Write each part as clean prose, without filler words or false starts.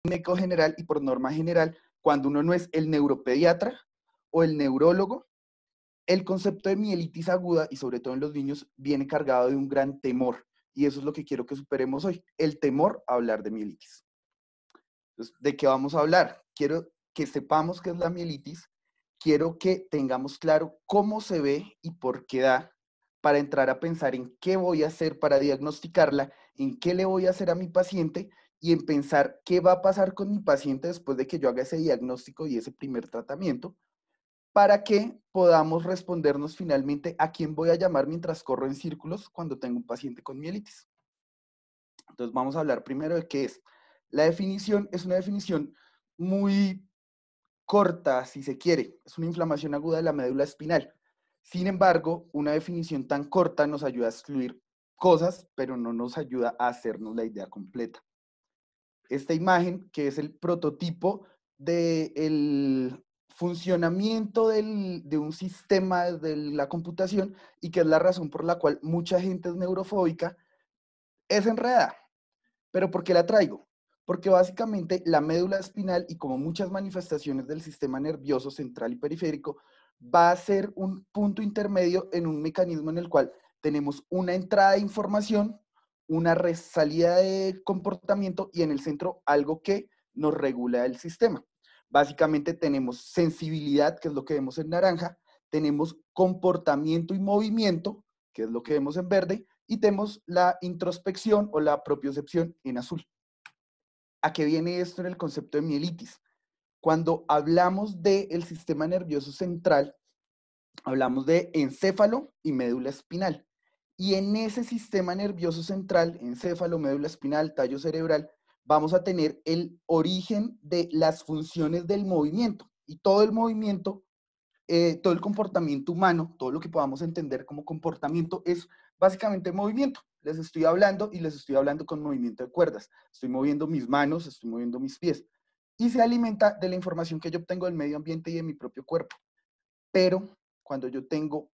médico general y por norma general, cuando uno no es el neuropediatra o el neurólogo, el concepto de mielitis aguda, y sobre todo en los niños, viene cargado de un gran temor. Y eso es lo que quiero que superemos hoy, el temor a hablar de mielitis. Entonces, ¿de qué vamos a hablar? Quiero que sepamos qué es la mielitis, quiero que tengamos claro cómo se ve y por qué da, para entrar a pensar en qué voy a hacer para diagnosticarla, en qué le voy a hacer a mi paciente y en pensar qué va a pasar con mi paciente después de que yo haga ese diagnóstico y ese primer tratamiento, para que podamos respondernos finalmente a quién voy a llamar mientras corro en círculos cuando tengo un paciente con mielitis. Entonces vamos a hablar primero de qué es. La definición es una definición muy corta, si se quiere. Es una inflamación aguda de la médula espinal. Sin embargo, una definición tan corta nos ayuda a excluir cosas, pero no nos ayuda a hacernos la idea completa. Esta imagen, que es el prototipo del funcionamiento de un sistema de la computación y que es la razón por la cual mucha gente es neurofóbica, es enredada. ¿Pero por qué la traigo? Porque básicamente la médula espinal, y como muchas manifestaciones del sistema nervioso central y periférico, va a ser un punto intermedio en un mecanismo en el cual tenemos una entrada de información, una salida de comportamiento y en el centro algo que nos regula el sistema. Básicamente tenemos sensibilidad, que es lo que vemos en naranja, tenemos comportamiento y movimiento, que es lo que vemos en verde, y tenemos la introspección o la propiocepción en azul. ¿A qué viene esto en el concepto de mielitis? Cuando hablamos del sistema nervioso central, hablamos de encéfalo y médula espinal. Y en ese sistema nervioso central, encéfalo, médula espinal, tallo cerebral, vamos a tener el origen de las funciones del movimiento. Y todo el movimiento, todo el comportamiento humano, todo lo que podamos entender como comportamiento es básicamente movimiento. Les estoy hablando y les estoy hablando con movimiento de cuerdas. Estoy moviendo mis manos, estoy moviendo mis pies. Y se alimenta de la información que yo obtengo del medio ambiente y de mi propio cuerpo. Pero cuando yo tengo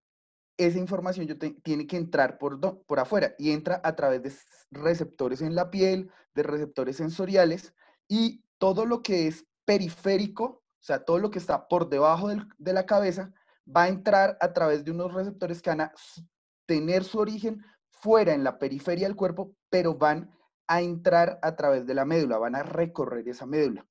esa información, tiene que entrar por afuera y entra a través de receptores en la piel, de receptores sensoriales y todo lo que es periférico, o sea, todo lo que está por debajo de la cabeza, va a entrar a través de unos receptores que van a tener su origen fuera en la periferia del cuerpo, pero van a entrar a través de la médula, van a recorrer esa médula.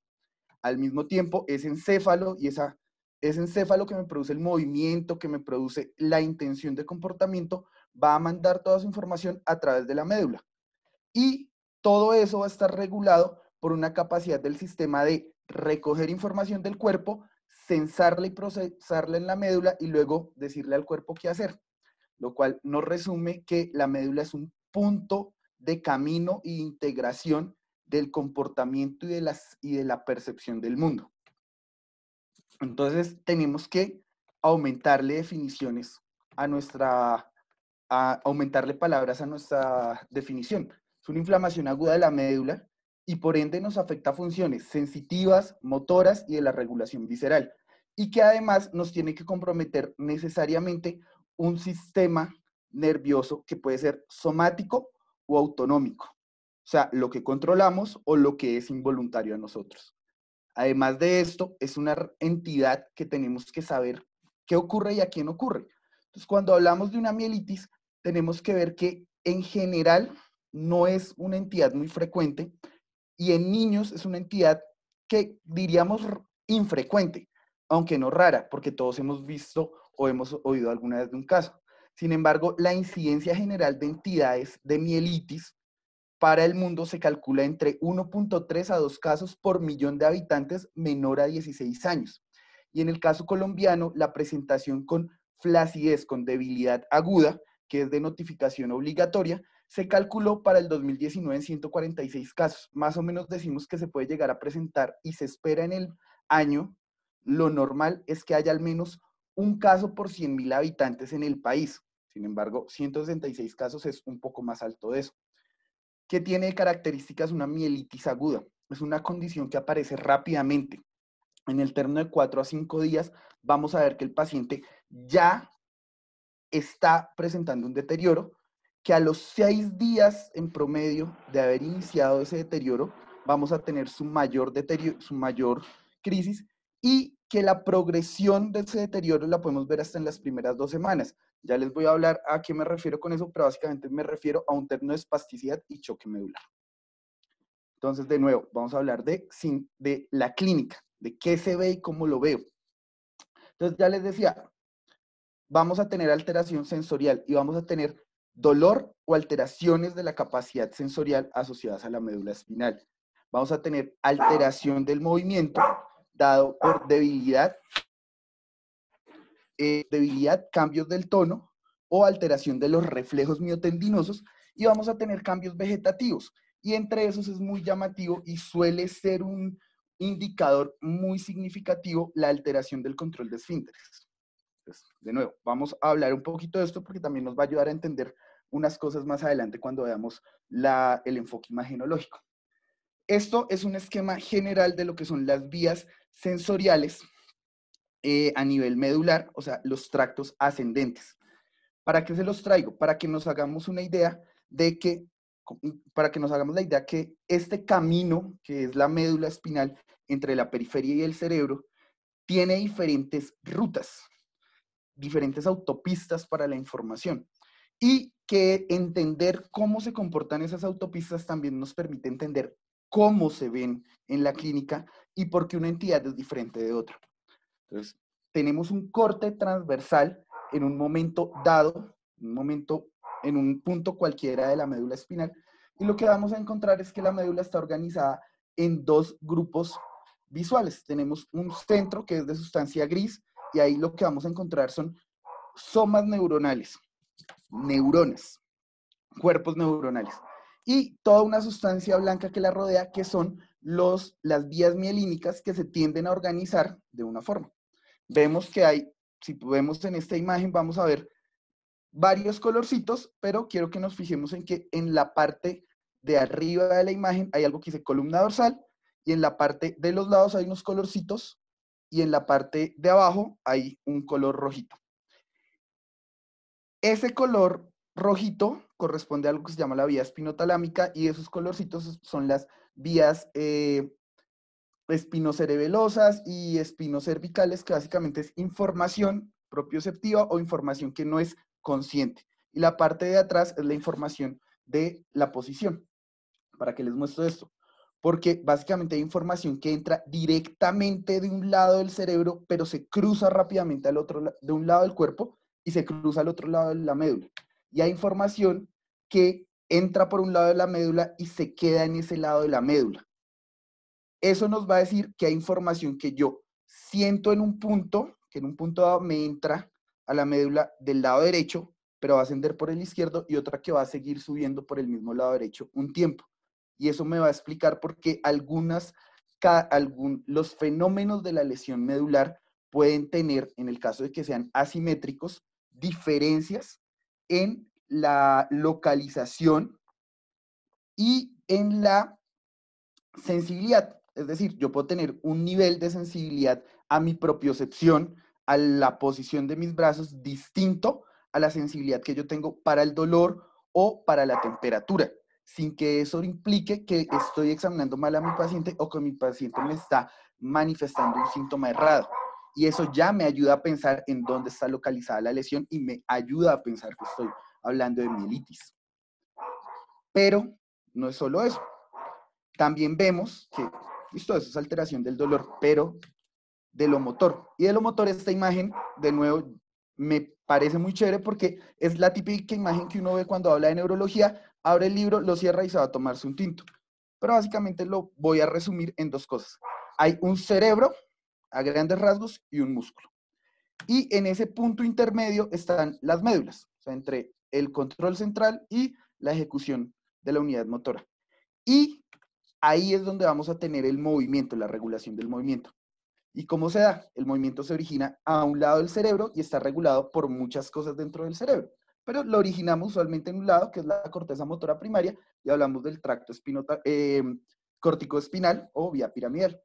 Al mismo tiempo, ese encéfalo y ese encéfalo que me produce el movimiento, que me produce la intención de comportamiento, va a mandar toda su información a través de la médula. Y todo eso va a estar regulado por una capacidad del sistema de recoger información del cuerpo, censarla y procesarla en la médula y luego decirle al cuerpo qué hacer. Lo cual nos resume que la médula es un punto de camino e integración del comportamiento y de la percepción del mundo. Entonces tenemos que aumentarle definiciones aumentarle palabras a nuestra definición. Es una inflamación aguda de la médula y por ende nos afecta a funciones sensitivas, motoras y de la regulación visceral. Y que además nos tiene que comprometer necesariamente un sistema nervioso que puede ser somático o autonómico. O sea, lo que controlamos o lo que es involuntario a nosotros. Además de esto, es una entidad que tenemos que saber qué ocurre y a quién ocurre. Entonces, cuando hablamos de una mielitis, tenemos que ver que en general no es una entidad muy frecuente y en niños es una entidad que diríamos infrecuente, aunque no rara, porque todos hemos visto o hemos oído alguna vez de un caso. Sin embargo, la incidencia general de entidades de mielitis para el mundo se calcula entre 1.3 a 2 casos por millón de habitantes menor a 16 años. Y en el caso colombiano, la presentación con flacidez, con debilidad aguda, que es de notificación obligatoria, se calculó para el 2019 en 146 casos. Más o menos decimos que se puede llegar a presentar y se espera en el año. Lo normal es que haya al menos un caso por 100.000 habitantes en el país. Sin embargo, 166 casos es un poco más alto de eso. ¿Qué tiene de características una mielitis aguda? Es una condición que aparece rápidamente. En el término de 4 a 5 días vamos a ver que el paciente ya está presentando un deterioro, que a los 6 días en promedio de haber iniciado ese deterioro, vamos a tener su mayor deterioro, su mayor crisis, y que la progresión de ese deterioro la podemos ver hasta en las primeras 2 semanas. Ya les voy a hablar a qué me refiero con eso, pero básicamente me refiero a un término de espasticidad y choque medular. Entonces, de nuevo, vamos a hablar de la clínica, de qué se ve y cómo lo veo. Entonces, ya les decía, vamos a tener alteración sensorial y vamos a tener dolor o alteraciones de la capacidad sensorial asociadas a la médula espinal. Vamos a tener alteración del movimiento dado por debilidad, cambios del tono o alteración de los reflejos miotendinosos, y vamos a tener cambios vegetativos. Y entre esos es muy llamativo y suele ser un indicador muy significativo la alteración del control de esfínteres. Entonces, de nuevo, vamos a hablar un poquito de esto porque también nos va a ayudar a entender unas cosas más adelante cuando veamos el enfoque imagenológico. Esto es un esquema general de lo que son las vías sensoriales a nivel medular, o sea, los tractos ascendentes. ¿Para qué se los traigo? Para que nos hagamos una idea de que, este camino, que es la médula espinal, entre la periferia y el cerebro, tiene diferentes rutas, diferentes autopistas para la información. Y que entender cómo se comportan esas autopistas también nos permite entender cómo se ven en la clínica y por qué una entidad es diferente de otra. Entonces, tenemos un corte transversal en un momento dado, en un punto cualquiera de la médula espinal, y lo que vamos a encontrar es que la médula está organizada en 2 grupos visuales. Tenemos un centro que es de sustancia gris, y ahí lo que vamos a encontrar son somas neuronales, neuronas, cuerpos neuronales, y toda una sustancia blanca que la rodea, que son las vías mielínicas que se tienden a organizar de una forma. Vemos que hay, si vemos en esta imagen, vamos a ver varios colorcitos, pero quiero que nos fijemos en que en la parte de arriba de la imagen hay algo que dice columna dorsal, y en la parte de los lados hay unos colorcitos, y en la parte de abajo hay un color rojito. Ese color rojito corresponde a algo que se llama la vía espinotalámica, y esos colorcitos son las vías espinocerebelosas y espinocervicales, que básicamente es información propioceptiva o información que no es consciente. Y la parte de atrás es la información de la posición. ¿Para qué les muestro esto? Porque básicamente hay información que entra directamente de un lado del cerebro, pero se cruza rápidamente de un lado del cuerpo y se cruza al otro lado de la médula. Y hay información que entra por un lado de la médula y se queda en ese lado de la médula. Eso nos va a decir que hay información que yo siento en un punto, que en un punto dado me entra a la médula del lado derecho, pero va a ascender por el izquierdo, y otra que va a seguir subiendo por el mismo lado derecho un tiempo. Y eso me va a explicar por qué los fenómenos de la lesión medular pueden tener, en el caso de que sean asimétricos, diferencias en la localización y en la sensibilidad. Es decir, yo puedo tener un nivel de sensibilidad a mi propiocepción, a la posición de mis brazos, distinto a la sensibilidad que yo tengo para el dolor o para la temperatura, sin que eso implique que estoy examinando mal a mi paciente o que mi paciente me está manifestando un síntoma errado. Y eso ya me ayuda a pensar en dónde está localizada la lesión y me ayuda a pensar que estoy hablando de mielitis. Pero no es solo eso. También vemos que, listo, eso es alteración del dolor, pero de lo motor. Y de lo motor, esta imagen, de nuevo, me parece muy chévere porque es la típica imagen que uno ve cuando habla de neurología, abre el libro, lo cierra y se va a tomarse un tinto. Pero básicamente lo voy a resumir en 2 cosas. Hay un cerebro, a grandes rasgos, y un músculo. Y en ese punto intermedio están las médulas, o sea, entre el control central y la ejecución de la unidad motora. Y ahí es donde vamos a tener el movimiento, la regulación del movimiento. ¿Y cómo se da? El movimiento se origina a un lado del cerebro y está regulado por muchas cosas dentro del cerebro. Pero lo originamos usualmente en un lado, que es la corteza motora primaria, y hablamos del tracto corticoespinal o vía piramidal.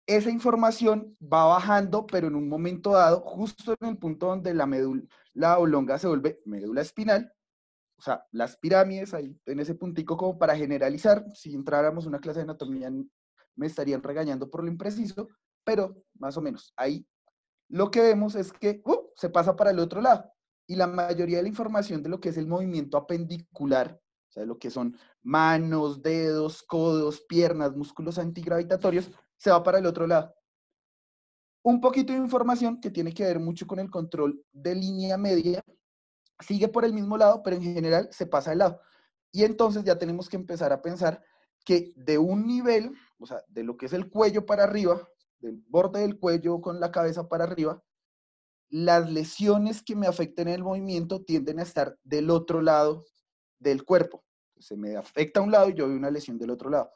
Esa información va bajando, pero en un momento dado, justo en el punto donde la médula oblonga se vuelve médula espinal, o sea, las pirámides, ahí en ese puntico como para generalizar, si entráramos a una clase de anatomía me estarían regañando por lo impreciso, pero más o menos ahí lo que vemos es que se pasa para el otro lado y la mayoría de la información de lo que es el movimiento apendicular, o sea, lo que son manos, dedos, codos, piernas, músculos antigravitatorios, se va para el otro lado. Un poquito de información que tiene que ver mucho con el control de línea media, sigue por el mismo lado, pero en general se pasa de lado. Y entonces ya tenemos que empezar a pensar que de un nivel, o sea, de lo que es el cuello para arriba, del borde del cuello con la cabeza para arriba, las lesiones que me afecten en el movimiento tienden a estar del otro lado del cuerpo. Se me afecta a un lado y yo veo una lesión del otro lado.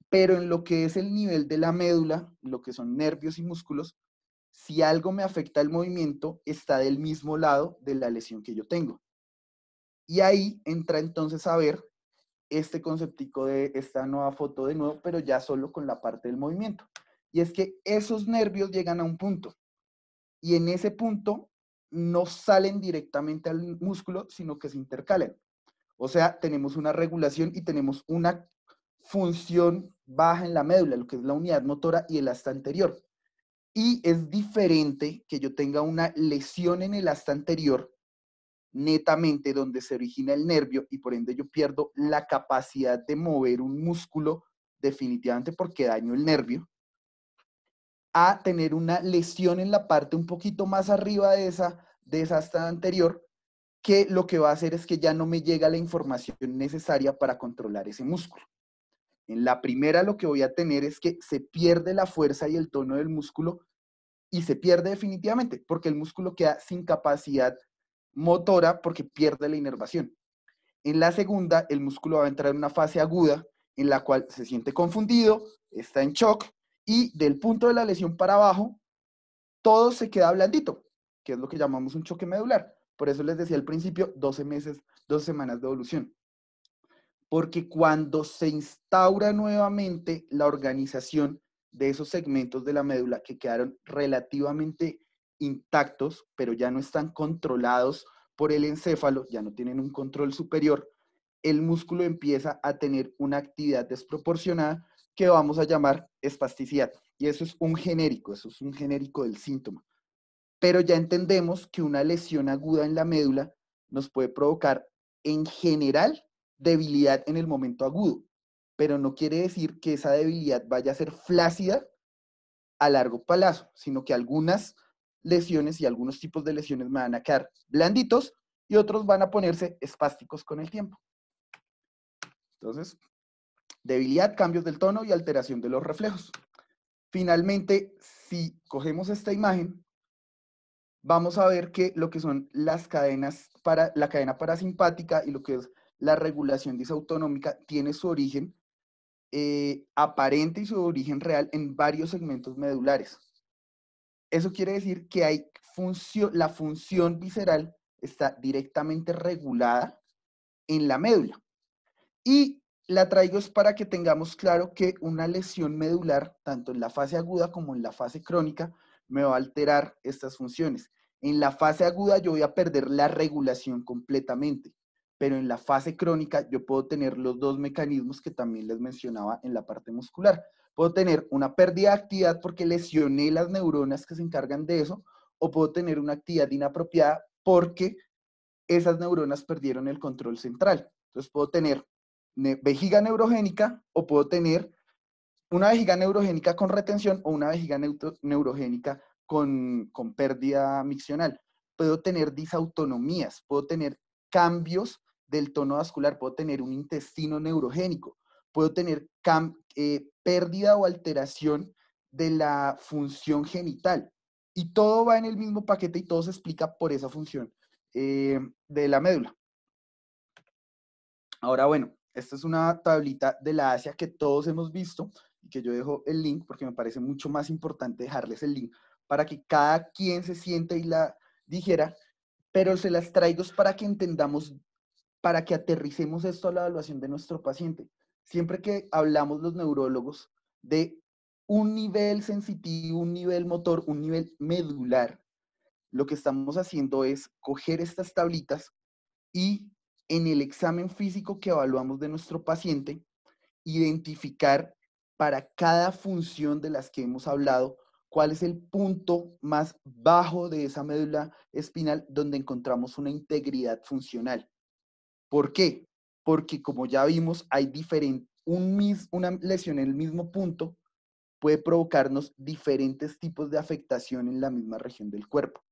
Pero en lo que es el nivel de la médula, lo que son nervios y músculos, si algo me afecta el movimiento, está del mismo lado de la lesión que yo tengo. Y ahí entra entonces a ver este conceptico de esta nueva foto de nuevo, pero ya solo con la parte del movimiento. Y es que esos nervios llegan a un punto. Y en ese punto no salen directamente al músculo, sino que se intercalan. O sea, tenemos una regulación y tenemos una función baja en la médula, lo que es la unidad motora y el asta anterior. Y es diferente que yo tenga una lesión en el asta anterior, netamente donde se origina el nervio y por ende yo pierdo la capacidad de mover un músculo definitivamente porque daño el nervio, a tener una lesión en la parte un poquito más arriba de esa asta anterior, que lo que va a hacer es que ya no me llega la información necesaria para controlar ese músculo. En la primera lo que voy a tener es que se pierde la fuerza y el tono del músculo y se pierde definitivamente porque el músculo queda sin capacidad motora porque pierde la inervación. En la segunda, el músculo va a entrar en una fase aguda en la cual se siente confundido, está en shock y del punto de la lesión para abajo, todo se queda blandito, que es lo que llamamos un choque medular. Por eso les decía al principio, 12 meses, 12 semanas de evolución. Porque cuando se instaura nuevamente la organización de esos segmentos de la médula que quedaron relativamente intactos, pero ya no están controlados por el encéfalo, ya no tienen un control superior, el músculo empieza a tener una actividad desproporcionada que vamos a llamar espasticidad. Y eso es un genérico del síntoma. Pero ya entendemos que una lesión aguda en la médula nos puede provocar, en general, debilidad en el momento agudo, pero no quiere decir que esa debilidad vaya a ser flácida a largo plazo, sino que algunas lesiones y algunos tipos de lesiones me van a quedar blanditos y otros van a ponerse espásticos con el tiempo. Entonces, debilidad, cambios del tono y alteración de los reflejos. Finalmente, si cogemos esta imagen, vamos a ver que lo que son las cadenas para la cadena parasimpática y lo que es la regulación disautonómica tiene su origen aparente y su origen real en varios segmentos medulares. Eso quiere decir que hay la función visceral está directamente regulada en la médula. Y la traigo es para que tengamos claro que una lesión medular, tanto en la fase aguda como en la fase crónica, me va a alterar estas funciones. En la fase aguda yo voy a perder la regulación completamente, pero en la fase crónica yo puedo tener los dos mecanismos que también les mencionaba en la parte muscular. Puedo tener una pérdida de actividad porque lesioné las neuronas que se encargan de eso, o puedo tener una actividad inapropiada porque esas neuronas perdieron el control central. Entonces puedo tener vejiga neurogénica o puedo tener una vejiga neurogénica con retención o una vejiga neurogénica con pérdida miccional. Puedo tener disautonomías, puedo tener cambios del tono vascular, puedo tener un intestino neurogénico, puedo tener pérdida o alteración de la función genital. Y todo va en el mismo paquete y todo se explica por esa función de la médula. Ahora, bueno, esta es una tablita de la Asia que todos hemos visto y que yo dejo el link porque me parece mucho más importante dejarles el link para que cada quien se siente y la dijera, pero se las traigo para que entendamos, para que aterricemos esto a la evaluación de nuestro paciente. Siempre que hablamos los neurólogos de un nivel sensitivo, un nivel motor, un nivel medular, lo que estamos haciendo es coger estas tablitas y en el examen físico que evaluamos de nuestro paciente, identificar para cada función de las que hemos hablado cuál es el punto más bajo de esa médula espinal donde encontramos una integridad funcional. ¿Por qué? Porque como ya vimos, hay una lesión en el mismo punto puede provocarnos diferentes tipos de afectación en la misma región del cuerpo.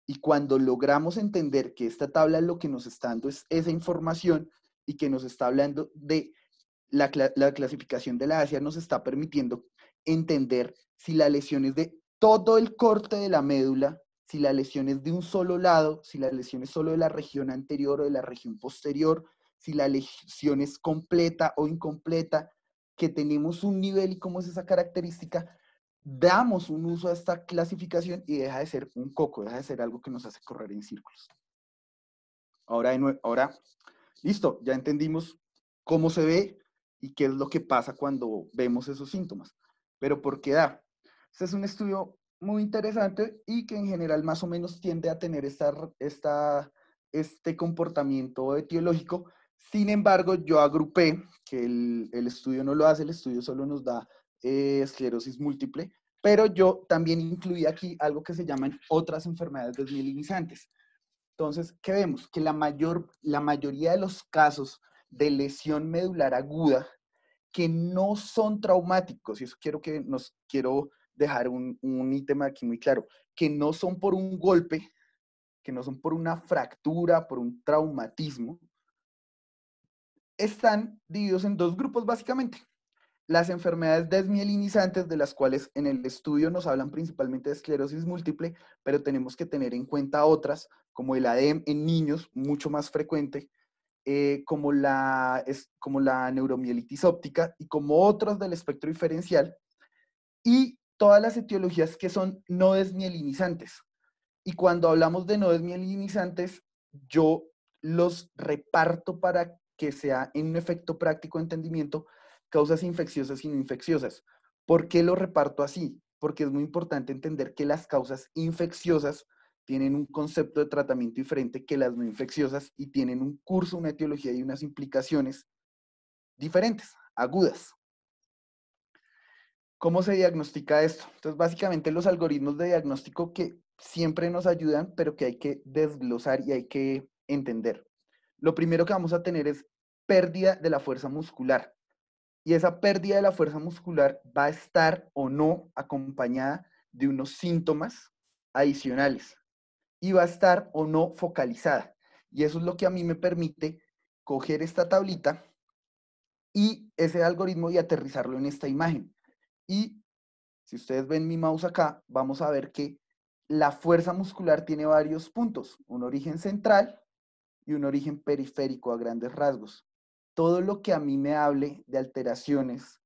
Y cuando logramos entender que esta tabla lo que nos está dando es esa información y que nos está hablando de la clasificación de la ASIA, nos está permitiendo entender si la lesión es de todo el corte de la médula, si la lesión es de un solo lado, si la lesión es solo de la región anterior o de la región posterior, si la lesión es completa o incompleta, que tenemos un nivel y cómo es esa característica, damos un uso a esta clasificación y deja de ser un coco, deja de ser algo que nos hace correr en círculos. Ahora, listo, ya entendimos cómo se ve y qué es lo que pasa cuando vemos esos síntomas. Pero ¿por qué da? Este es un estudio muy interesante y que en general más o menos tiende a tener este comportamiento etiológico. Sin embargo, yo agrupé, que el estudio no lo hace, el estudio solo nos da esclerosis múltiple, pero yo también incluí aquí algo que se llaman otras enfermedades desmielinizantes. Entonces, ¿qué vemos? Que la mayoría de los casos de lesión medular aguda que no son traumáticos, y eso quiero dejar un ítem aquí muy claro, que no son por un golpe, que no son por una fractura, por un traumatismo, están divididos en dos grupos básicamente. Las enfermedades desmielinizantes, de las cuales en el estudio nos hablan principalmente de esclerosis múltiple, pero tenemos que tener en cuenta otras, como el ADEM en niños, mucho más frecuente, como la neuromielitis óptica y como otros del espectro diferencial, y todas las etiologías que son no desmielinizantes. Y cuando hablamos de no desmielinizantes, yo los reparto para que sea en un efecto práctico de entendimiento, causas infecciosas y no infecciosas. ¿Por qué lo reparto así? Porque es muy importante entender que las causas infecciosas tienen un concepto de tratamiento diferente que las no infecciosas y tienen un curso, una etiología y unas implicaciones diferentes, agudas. ¿Cómo se diagnostica esto? Entonces, básicamente los algoritmos de diagnóstico que siempre nos ayudan, pero que hay que desglosar y hay que entender. Lo primero que vamos a tener es pérdida de la fuerza muscular. Y esa pérdida de la fuerza muscular va a estar o no acompañada de unos síntomas adicionales. Y va a estar o no focalizada. Y eso es lo que a mí me permite coger esta tablita y ese algoritmo y aterrizarlo en esta imagen. Y si ustedes ven mi mouse acá, vamos a ver que la fuerza muscular tiene varios puntos, un origen central y un origen periférico a grandes rasgos. Todo lo que a mí me hable de alteraciones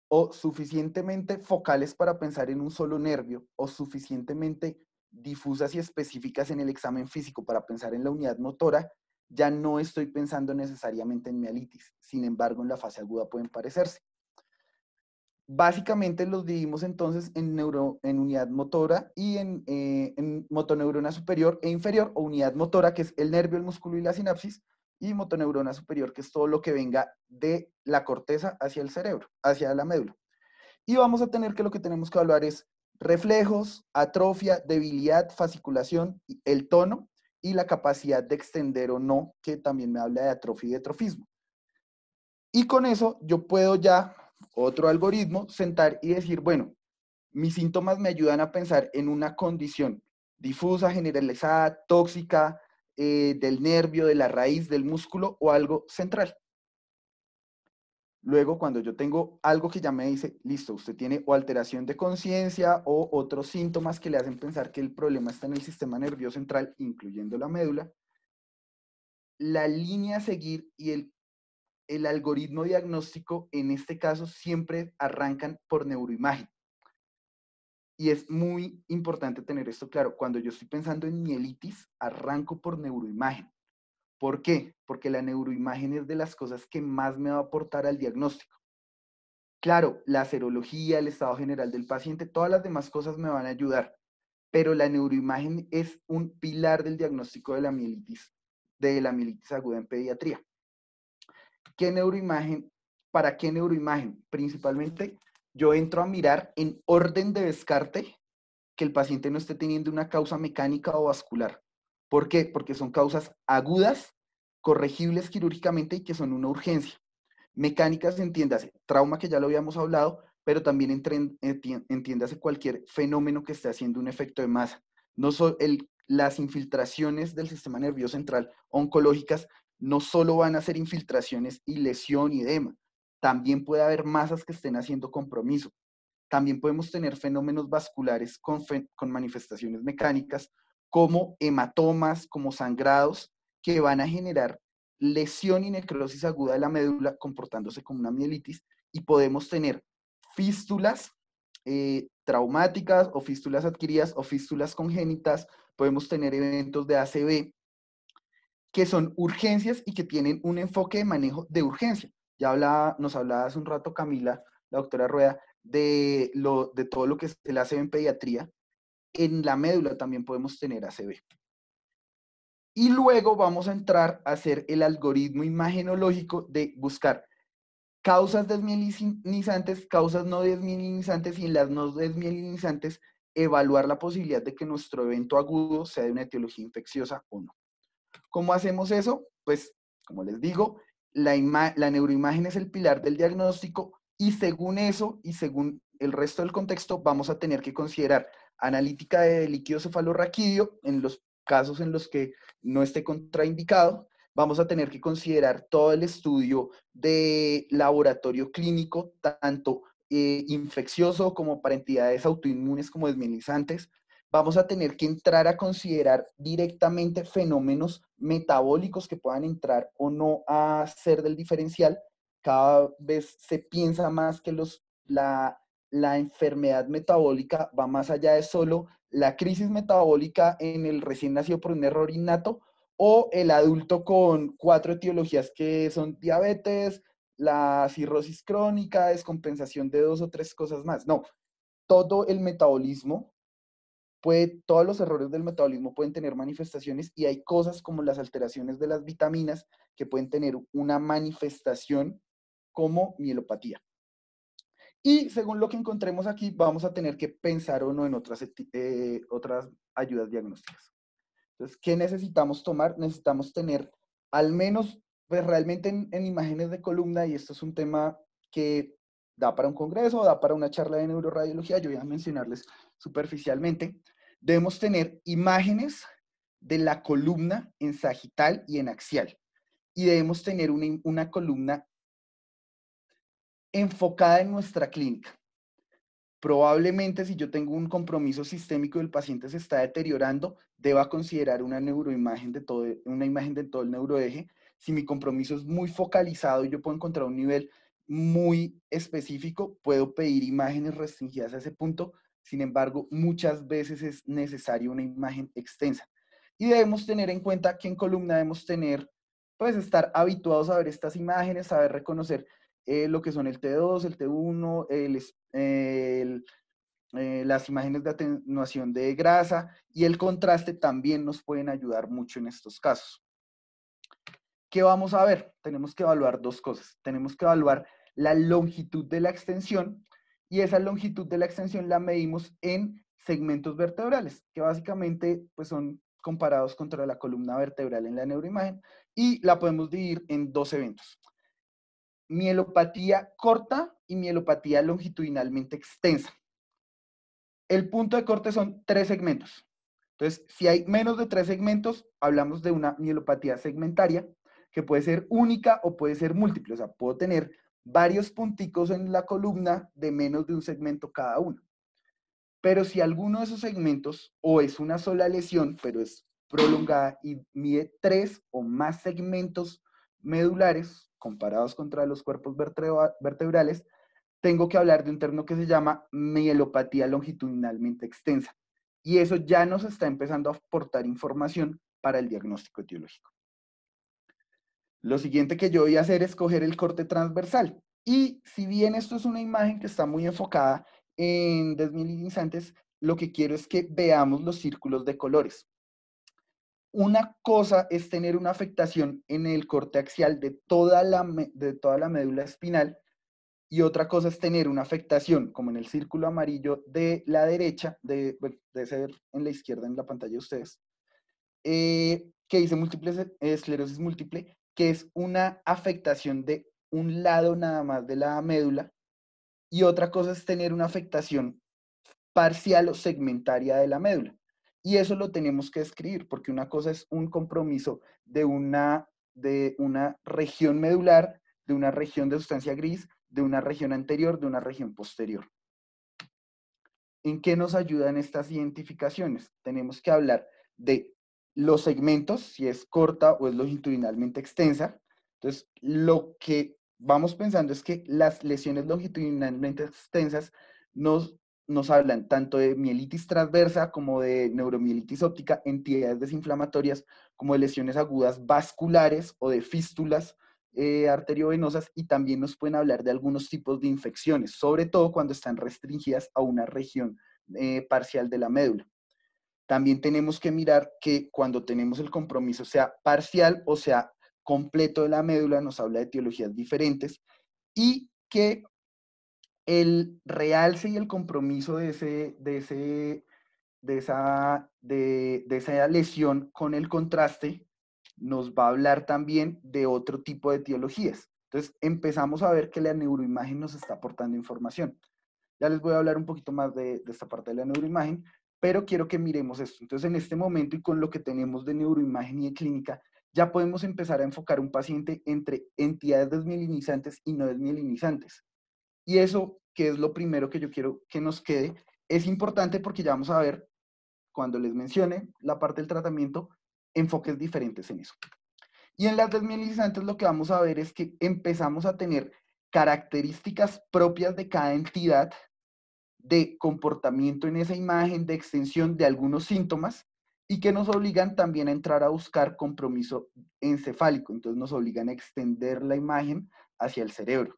o suficientemente focales para pensar en un solo nervio o suficientemente difusas y específicas en el examen físico para pensar en la unidad motora, ya no estoy pensando necesariamente en mielitis. Sin embargo, en la fase aguda pueden parecerse. Básicamente los dividimos entonces en unidad motora y en motoneurona superior e inferior, o unidad motora, que es el nervio, el músculo y la sinapsis, y motoneurona superior, que es todo lo que venga de la corteza hacia el cerebro, hacia la médula. Y vamos a tener que lo que tenemos que evaluar es reflejos, atrofia, debilidad, fasciculación, el tono y la capacidad de extender o no, que también me habla de atrofia y de atrofismo. Y con eso yo puedo ya, otro algoritmo, sentar y decir, bueno, mis síntomas me ayudan a pensar en una condición difusa, generalizada, tóxica, del nervio, de la raíz, del músculo o algo central. Luego, cuando yo tengo algo que ya me dice, listo, usted tiene o alteración de conciencia o otros síntomas que le hacen pensar que el problema está en el sistema nervioso central, incluyendo la médula, la línea a seguir y el algoritmo diagnóstico, en este caso, siempre arrancan por neuroimagen. Y es muy importante tener esto claro. Cuando yo estoy pensando en mielitis, arranco por neuroimagen. ¿Por qué? Porque la neuroimagen es de las cosas que más me va a aportar al diagnóstico. Claro, la serología, el estado general del paciente, todas las demás cosas me van a ayudar, pero la neuroimagen es un pilar del diagnóstico de la mielitis de la mielitis aguda en pediatría. ¿Qué neuroimagen? ¿Para qué neuroimagen? Principalmente, yo entro a mirar en orden de descarte que el paciente no esté teniendo una causa mecánica o vascular. ¿Por qué? Porque son causas agudas, corregibles quirúrgicamente y que son una urgencia. Mecánicas, entiéndase, trauma que ya lo habíamos hablado, pero también entiéndase cualquier fenómeno que esté haciendo un efecto de masa. No las infiltraciones del sistema nervioso central oncológicas no solo van a ser infiltraciones y lesión y edema, también puede haber masas que estén haciendo compromiso. También podemos tener fenómenos vasculares con manifestaciones mecánicas, como hematomas, como sangrados, que van a generar lesión y necrosis aguda de la médula, comportándose como una mielitis, y podemos tener fístulas traumáticas o fístulas adquiridas o fístulas congénitas, podemos tener eventos de ACV, que son urgencias y que tienen un enfoque de manejo de urgencia. Nos hablaba hace un rato Camila, la doctora Rueda, de todo lo que es el ACV en pediatría. En la médula también podemos tener ACV. Y luego vamos a entrar a hacer el algoritmo imagenológico de buscar causas desmielinizantes, causas no desmielinizantes, y en las no desmielinizantes evaluar la posibilidad de que nuestro evento agudo sea de una etiología infecciosa o no. ¿Cómo hacemos eso? Pues, como les digo, la neuroimagen es el pilar del diagnóstico, y según eso y según el resto del contexto vamos a tener que considerar analítica de líquido cefalorraquídeo en los casos en los que no esté contraindicado. Vamos a tener que considerar todo el estudio de laboratorio clínico, tanto infeccioso como para entidades autoinmunes como desmielinizantes. Vamos a tener que entrar a considerar directamente fenómenos metabólicos que puedan entrar o no a ser del diferencial. Cada vez se piensa más que la enfermedad metabólica va más allá de solo la crisis metabólica en el recién nacido por un error innato o el adulto con 4 etiologías que son diabetes, la cirrosis crónica, descompensación de 2 o 3 cosas más. No, todo el metabolismo todos los errores del metabolismo pueden tener manifestaciones, y hay cosas como las alteraciones de las vitaminas que pueden tener una manifestación como mielopatía. Y según lo que encontremos aquí, vamos a tener que pensar o no en otras ayudas diagnósticas. Entonces, ¿qué necesitamos tomar? Necesitamos tener al menos, pues realmente en imágenes de columna, y esto es un tema que da para un congreso, da para una charla de neuroradiología, yo voy a mencionarles superficialmente. Debemos tener imágenes de la columna en sagital y en axial, y debemos tener una columna enfocada en nuestra clínica. Probablemente, si yo tengo un compromiso sistémico y el paciente se está deteriorando, deba considerar una neuroimagen una imagen de todo el neuroeje. Si mi compromiso es muy focalizado y yo puedo encontrar un nivel muy específico, puedo pedir imágenes restringidas a ese punto. Sin embargo, muchas veces es necesaria una imagen extensa. Y debemos tener en cuenta que en columna debemos pues estar habituados a ver estas imágenes, saber reconocer lo que son el T2, el T1, las imágenes de atenuación de grasa y el contraste también nos pueden ayudar mucho en estos casos. ¿Qué vamos a ver? Tenemos que evaluar 2 cosas. Tenemos que evaluar la longitud de la extensión, y esa longitud de la extensión la medimos en segmentos vertebrales, que básicamente pues, son comparados contra la columna vertebral en la neuroimagen, y la podemos dividir en 2 eventos: mielopatía corta y mielopatía longitudinalmente extensa. El punto de corte son 3 segmentos. Entonces, si hay menos de 3 segmentos, hablamos de una mielopatía segmentaria, que puede ser única o puede ser múltiple. O sea, puedo tener varios punticos en la columna de menos de un segmento cada uno. Pero si alguno de esos segmentos o es una sola lesión, pero es prolongada y mide 3 o más segmentos medulares comparados contra los cuerpos vertebrales, tengo que hablar de un término que se llama mielopatía longitudinalmente extensa. Y eso ya nos está empezando a aportar información para el diagnóstico etiológico. Lo siguiente que yo voy a hacer es coger el corte transversal. Y si bien esto es una imagen que está muy enfocada en desmielinizantes, lo que quiero es que veamos los círculos de colores. Una cosa es tener una afectación en el corte axial de toda la médula espinal y otra cosa es tener una afectación, como en el círculo amarillo de la derecha, bueno, debe ser en la izquierda en la pantalla de ustedes, que dice esclerosis múltiple, que es una afectación de un lado nada más de la médula, y otra cosa es tener una afectación parcial o segmentaria de la médula. Y eso lo tenemos que escribir, porque una cosa es un compromiso de una región medular, de una región de sustancia gris, de una región anterior, de una región posterior. ¿En qué nos ayudan estas identificaciones? Tenemos que hablar de los segmentos, si es corta o es longitudinalmente extensa. Entonces, lo que vamos pensando es que las lesiones longitudinalmente extensas nos hablan tanto de mielitis transversa como de neuromielitis óptica, entidades desinflamatorias, como de lesiones agudas vasculares o de fístulas arteriovenosas, y también nos pueden hablar de algunos tipos de infecciones, sobre todo cuando están restringidas a una región parcial de la médula. También tenemos que mirar que cuando tenemos el compromiso, sea parcial o sea completo de la médula, nos habla de etiologías diferentes, y que el realce y el compromiso de esa lesión con el contraste nos va a hablar también de otro tipo de etiologías. Entonces empezamos a ver que la neuroimagen nos está aportando información. Ya les voy a hablar un poquito más de esta parte de la neuroimagen, pero quiero que miremos esto. Entonces en este momento y con lo que tenemos de neuroimagen y de clínica, ya podemos empezar a enfocar un paciente entre entidades desmielinizantes y no desmielinizantes. Y eso, que es lo primero que yo quiero que nos quede, es importante porque ya vamos a ver, cuando les mencione la parte del tratamiento, enfoques diferentes en eso. Y en las desmielinizantes lo que vamos a ver es que empezamos a tener características propias de cada entidad, de comportamiento en esa imagen, de extensión de algunos síntomas, y que nos obligan también a entrar a buscar compromiso encefálico. Entonces nos obligan a extender la imagen hacia el cerebro.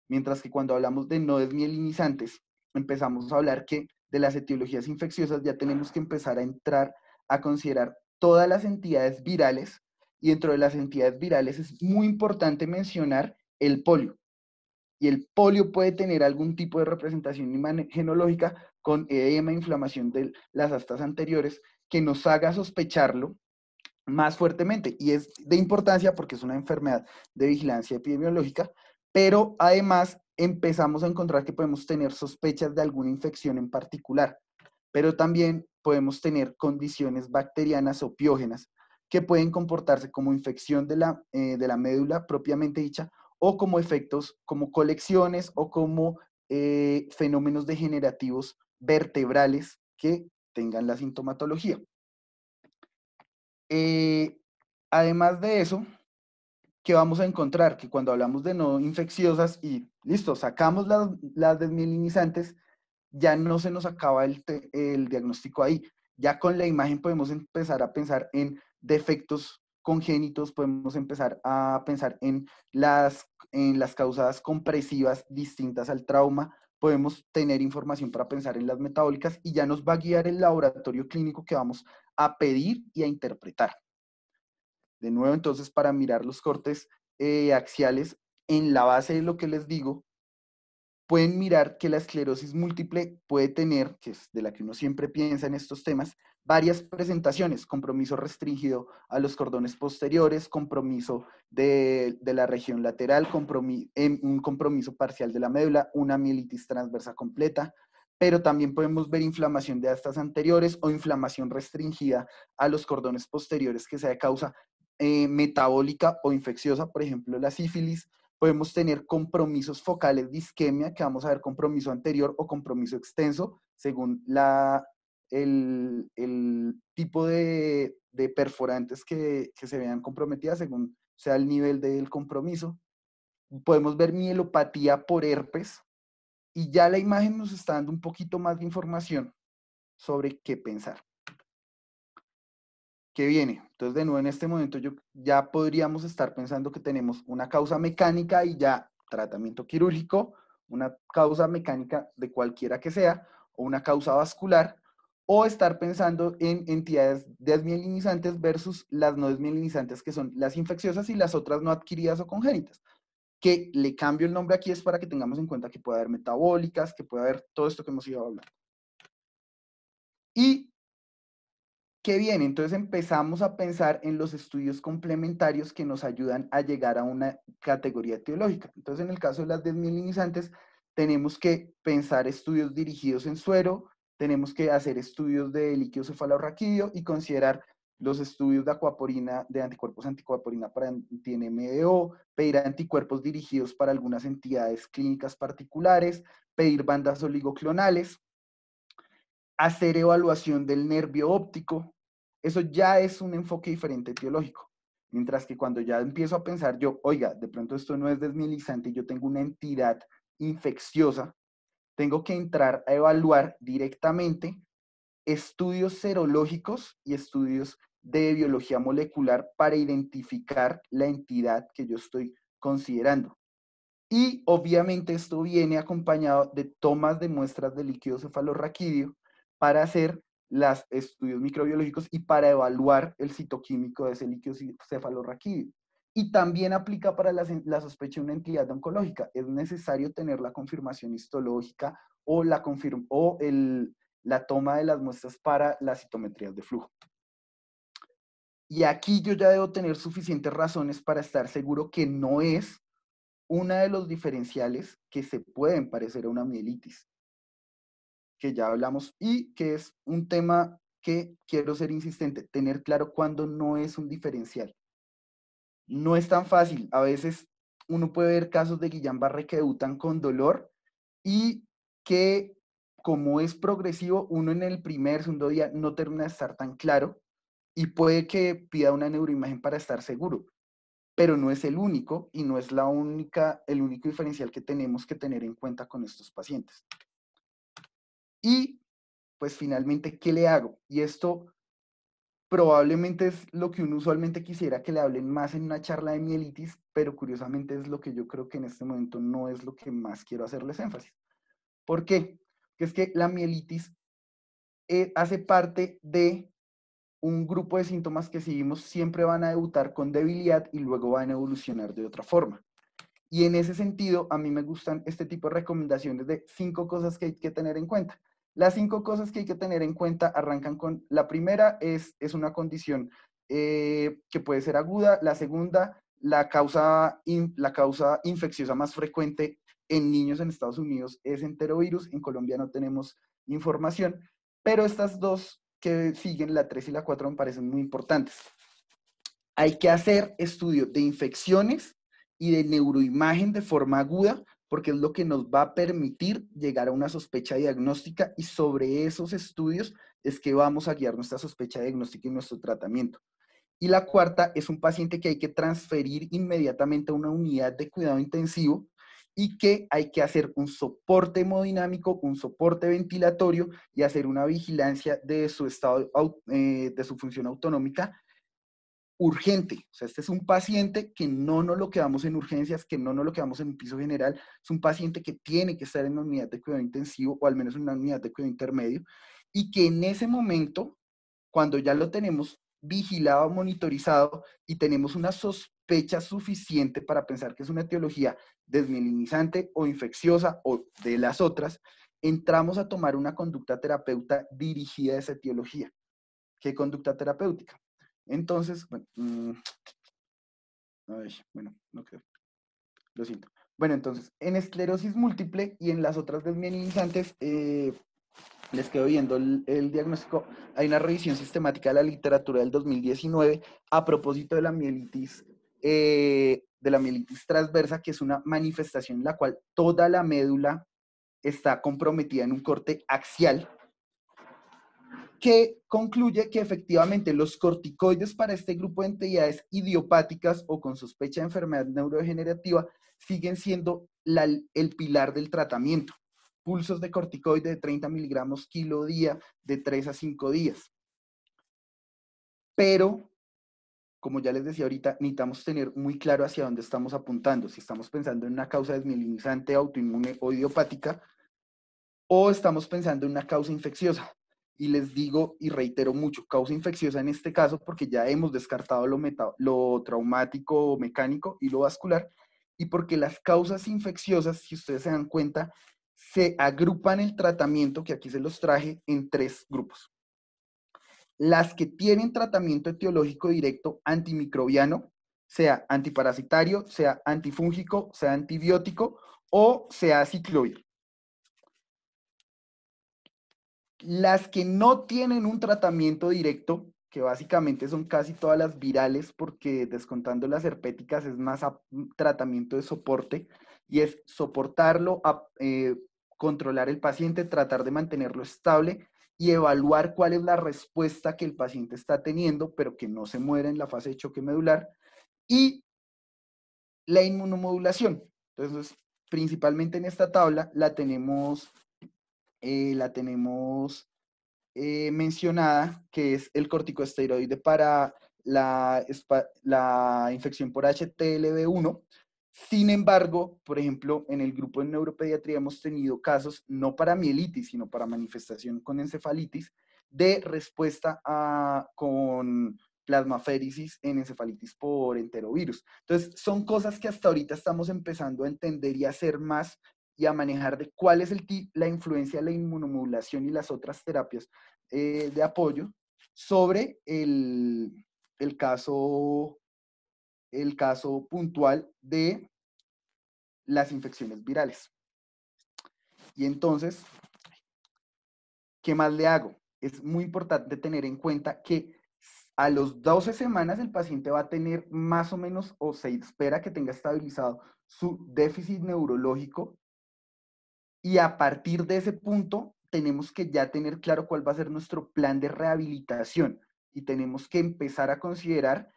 Mientras que cuando hablamos de no desmielinizantes, empezamos a hablar que de las etiologías infecciosas ya tenemos que empezar a entrar a considerar todas las entidades virales, y dentro de las entidades virales es muy importante mencionar el polio. Y el polio puede tener algún tipo de representación imagenológica con edema, inflamación de las astas anteriores, que nos haga sospecharlo más fuertemente. Y es de importancia porque es una enfermedad de vigilancia epidemiológica, pero además empezamos a encontrar que podemos tener sospechas de alguna infección en particular, pero también podemos tener condiciones bacterianas o piógenas que pueden comportarse como infección de la médula propiamente dicha, o como efectos, como colecciones o como fenómenos degenerativos vertebrales que tengan la sintomatología. Además de eso, ¿qué vamos a encontrar? Que cuando hablamos de no infecciosas y listo, sacamos las desmielinizantes, ya no se nos acaba el diagnóstico ahí. Ya con la imagen podemos empezar a pensar en defectos congénitos, podemos empezar a pensar en las causas compresivas distintas al trauma, podemos tener información para pensar en las metabólicas, y ya nos va a guiar el laboratorio clínico que vamos a pedir y a interpretar. De nuevo, entonces, para mirar los cortes axiales, en la base de lo que les digo, pueden mirar que la esclerosis múltiple puede tener, que es de la que uno siempre piensa en estos temas, varias presentaciones: compromiso restringido a los cordones posteriores, compromiso de la región lateral, un compromiso parcial de la médula, una mielitis transversa completa, pero también podemos ver inflamación de astas anteriores o inflamación restringida a los cordones posteriores que sea de causa metabólica o infecciosa, por ejemplo la sífilis. Podemos tener compromisos focales de isquemia, que vamos a ver compromiso anterior o compromiso extenso, según el tipo de perforantes que se vean comprometidas, según sea el nivel del compromiso. Podemos ver mielopatía por herpes, y ya la imagen nos está dando un poquito más de información sobre qué pensar. ¿Qué viene? Entonces, de nuevo, en este momento ya podríamos estar pensando que tenemos una causa mecánica y ya tratamiento quirúrgico, una causa mecánica de cualquiera que sea, o una causa vascular, o estar pensando en entidades desmielinizantes versus las no desmielinizantes, que son las infecciosas y las otras no adquiridas o congénitas. Que le cambio el nombre aquí es para que tengamos en cuenta que puede haber metabólicas, que puede haber todo esto que hemos ido hablando. Y qué bien, entonces empezamos a pensar en los estudios complementarios que nos ayudan a llegar a una categoría teológica. Entonces, en el caso de las desmielinizantes, tenemos que pensar estudios dirigidos en suero, tenemos que hacer estudios de líquido cefalorraquídeo y considerar los estudios de aquaporina, de anticuerpos anticoaporina para anti-NMDO, pedir anticuerpos dirigidos para algunas entidades clínicas particulares, pedir bandas oligoclonales, hacer evaluación del nervio óptico. Eso ya es un enfoque diferente teológico. Mientras que cuando ya empiezo a pensar yo, oiga, de pronto esto no es desmielinizante, yo tengo una entidad infecciosa, tengo que entrar a evaluar directamente estudios serológicos y estudios de biología molecular para identificar la entidad que yo estoy considerando. Y obviamente esto viene acompañado de tomas de muestras de líquido cefalorraquídeo para hacer los estudios microbiológicos y para evaluar el citoquímico de ese líquido cefalorraquídeo. Y también aplica para la sospecha de una entidad oncológica. Es necesario tener la confirmación histológica o la toma de las muestras para las citometrías de flujo. Y aquí yo ya debo tener suficientes razones para estar seguro que no es una de los diferenciales que se pueden parecer a una mielitis, que ya hablamos, y que es un tema que quiero ser insistente, tener claro cuándo no es un diferencial. No es tan fácil. A veces uno puede ver casos de Guillain-Barré que debutan con dolor y que, como es progresivo, uno en el primer, segundo día no termina de estar tan claro y puede que pida una neuroimagen para estar seguro, pero no es el único y no es el único diferencial que tenemos que tener en cuenta con estos pacientes. Y pues finalmente, ¿qué le hago? Y esto probablemente es lo que uno usualmente quisiera que le hablen más en una charla de mielitis, pero curiosamente es lo que yo creo que en este momento no es lo que más quiero hacerles énfasis. ¿Por qué? Porque es que la mielitis hace parte de un grupo de síntomas que seguimos siempre van a debutar con debilidad y luego van a evolucionar de otra forma. Y en ese sentido, a mí me gustan este tipo de recomendaciones de 5 cosas que hay que tener en cuenta. Las 5 cosas que hay que tener en cuenta arrancan con, la primera es una condición que puede ser aguda, la segunda, la causa infecciosa más frecuente en niños en Estados Unidos es enterovirus, en Colombia no tenemos información, pero estas dos que siguen, la 3 y la 4, me parecen muy importantes. Hay que hacer estudio de infecciones y de neuroimagen de forma aguda, porque es lo que nos va a permitir llegar a una sospecha diagnóstica y sobre esos estudios es que vamos a guiar nuestra sospecha diagnóstica y nuestro tratamiento. Y la cuarta es un paciente que hay que transferir inmediatamente a una unidad de cuidado intensivo y que hay que hacer un soporte hemodinámico, un soporte ventilatorio y hacer una vigilancia de su estado, de su función autonómica urgente. O sea, este es un paciente que no nos lo quedamos en urgencias, que no nos lo quedamos en un piso general. Es un paciente que tiene que estar en una unidad de cuidado intensivo o al menos en una unidad de cuidado intermedio y que en ese momento, cuando ya lo tenemos vigilado, monitorizado y tenemos una sospecha suficiente para pensar que es una etiología desmielinizante o infecciosa o de las otras, entramos a tomar una conducta terapéutica dirigida a esa etiología. ¿Qué conducta terapéutica? Entonces, bueno, bueno, no creo, lo siento. Bueno, entonces, en esclerosis múltiple y en las otras desmielinizantes, les quedo viendo el diagnóstico. Hay una revisión sistemática de la literatura del 2019 a propósito de la mielitis transversa, que es una manifestación en la cual toda la médula está comprometida en un corte axial, que concluye que efectivamente los corticoides para este grupo de entidades idiopáticas o con sospecha de enfermedad neurodegenerativa siguen siendo el pilar del tratamiento. Pulsos de corticoide de 30 miligramos kilo día de 3 a 5 días. Pero, como ya les decía ahorita, necesitamos tener muy claro hacia dónde estamos apuntando. Si estamos pensando en una causa desmielinizante, autoinmune o idiopática, o estamos pensando en una causa infecciosa. y les digo y reitero mucho, causa infecciosa en este caso porque ya hemos descartado lo traumático mecánico y lo vascular, y porque las causas infecciosas, si ustedes se dan cuenta, se agrupan el tratamiento, que aquí se los traje, en 3 grupos. Las que tienen tratamiento etiológico directo antimicrobiano, sea antiparasitario, sea antifúngico, sea antibiótico o sea ciclovir. Las que no tienen un tratamiento directo, que básicamente son casi todas las virales, porque descontando las herpéticas es más tratamiento de soporte, y es soportarlo, controlar el paciente, tratar de mantenerlo estable y evaluar cuál es la respuesta que el paciente está teniendo, pero que no se muera en la fase de choque medular, y la inmunomodulación. Entonces, principalmente en esta tabla la tenemos mencionada, que es el corticosteroide para la infección por HTLV1. Sin embargo, por ejemplo, en el grupo de neuropediatría hemos tenido casos, no para mielitis, sino para manifestación con encefalitis, de respuesta con plasmaféresis en encefalitis por enterovirus. Entonces, son cosas que hasta ahorita estamos empezando a entender y a hacer más y a manejar de cuál es la influencia de la inmunomodulación y las otras terapias de apoyo sobre el caso puntual de las infecciones virales. Y entonces, ¿qué más le hago? Es muy importante tener en cuenta que a los 12 semanas el paciente va a tener más o menos, o se espera que tenga estabilizado su déficit neurológico, y a partir de ese punto tenemos que ya tener claro cuál va a ser nuestro plan de rehabilitación, y tenemos que empezar a considerar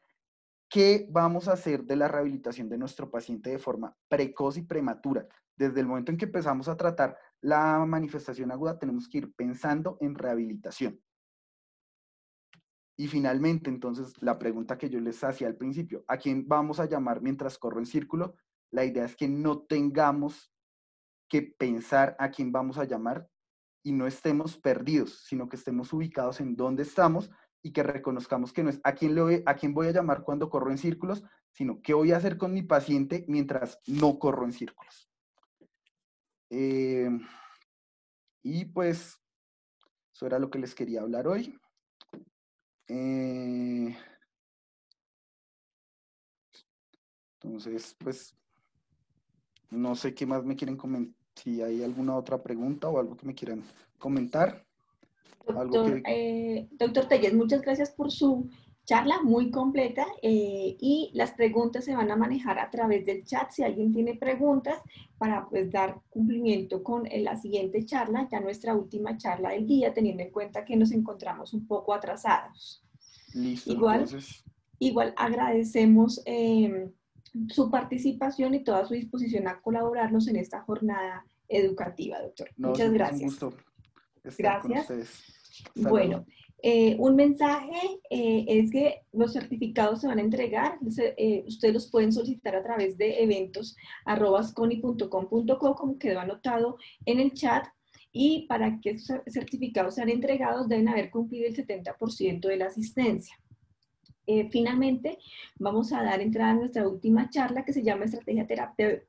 qué vamos a hacer de la rehabilitación de nuestro paciente de forma precoz y prematura. Desde el momento en que empezamos a tratar la manifestación aguda, tenemos que ir pensando en rehabilitación. Y finalmente, entonces, la pregunta que yo les hacía al principio, ¿a quién vamos a llamar mientras corro en círculo? La idea es que no tengamos que pensar a quién vamos a llamar y no estemos perdidos, sino que estemos ubicados en dónde estamos y que reconozcamos que no es a quién voy a llamar cuando corro en círculos, sino qué voy a hacer con mi paciente mientras no corro en círculos. Y pues, eso era lo que les quería hablar hoy. Entonces, pues, no sé qué más me quieren comentar, si hay alguna otra pregunta o algo que me quieran comentar. Doctor Telles, muchas gracias por su charla muy completa y las preguntas se van a manejar a través del chat. Si alguien tiene preguntas para pues dar cumplimiento con la siguiente charla, ya nuestra última charla del día, teniendo en cuenta que nos encontramos un poco atrasados. Listo, Igual, entonces. igual agradecemos su participación y toda su disposición a colaborarnos en esta jornada educativa, doctor. No, Muchas siempre es un gracias. gusto estar con Gracias. ustedes. Hasta luego. Bueno, un mensaje es que los certificados se van a entregar, ustedes los pueden solicitar a través de eventos@sconi.com.co, como quedó anotado en el chat, y para que esos certificados sean entregados deben haber cumplido el 70% de la asistencia. Finalmente, vamos a dar entrada a nuestra última charla que se llama Estrategia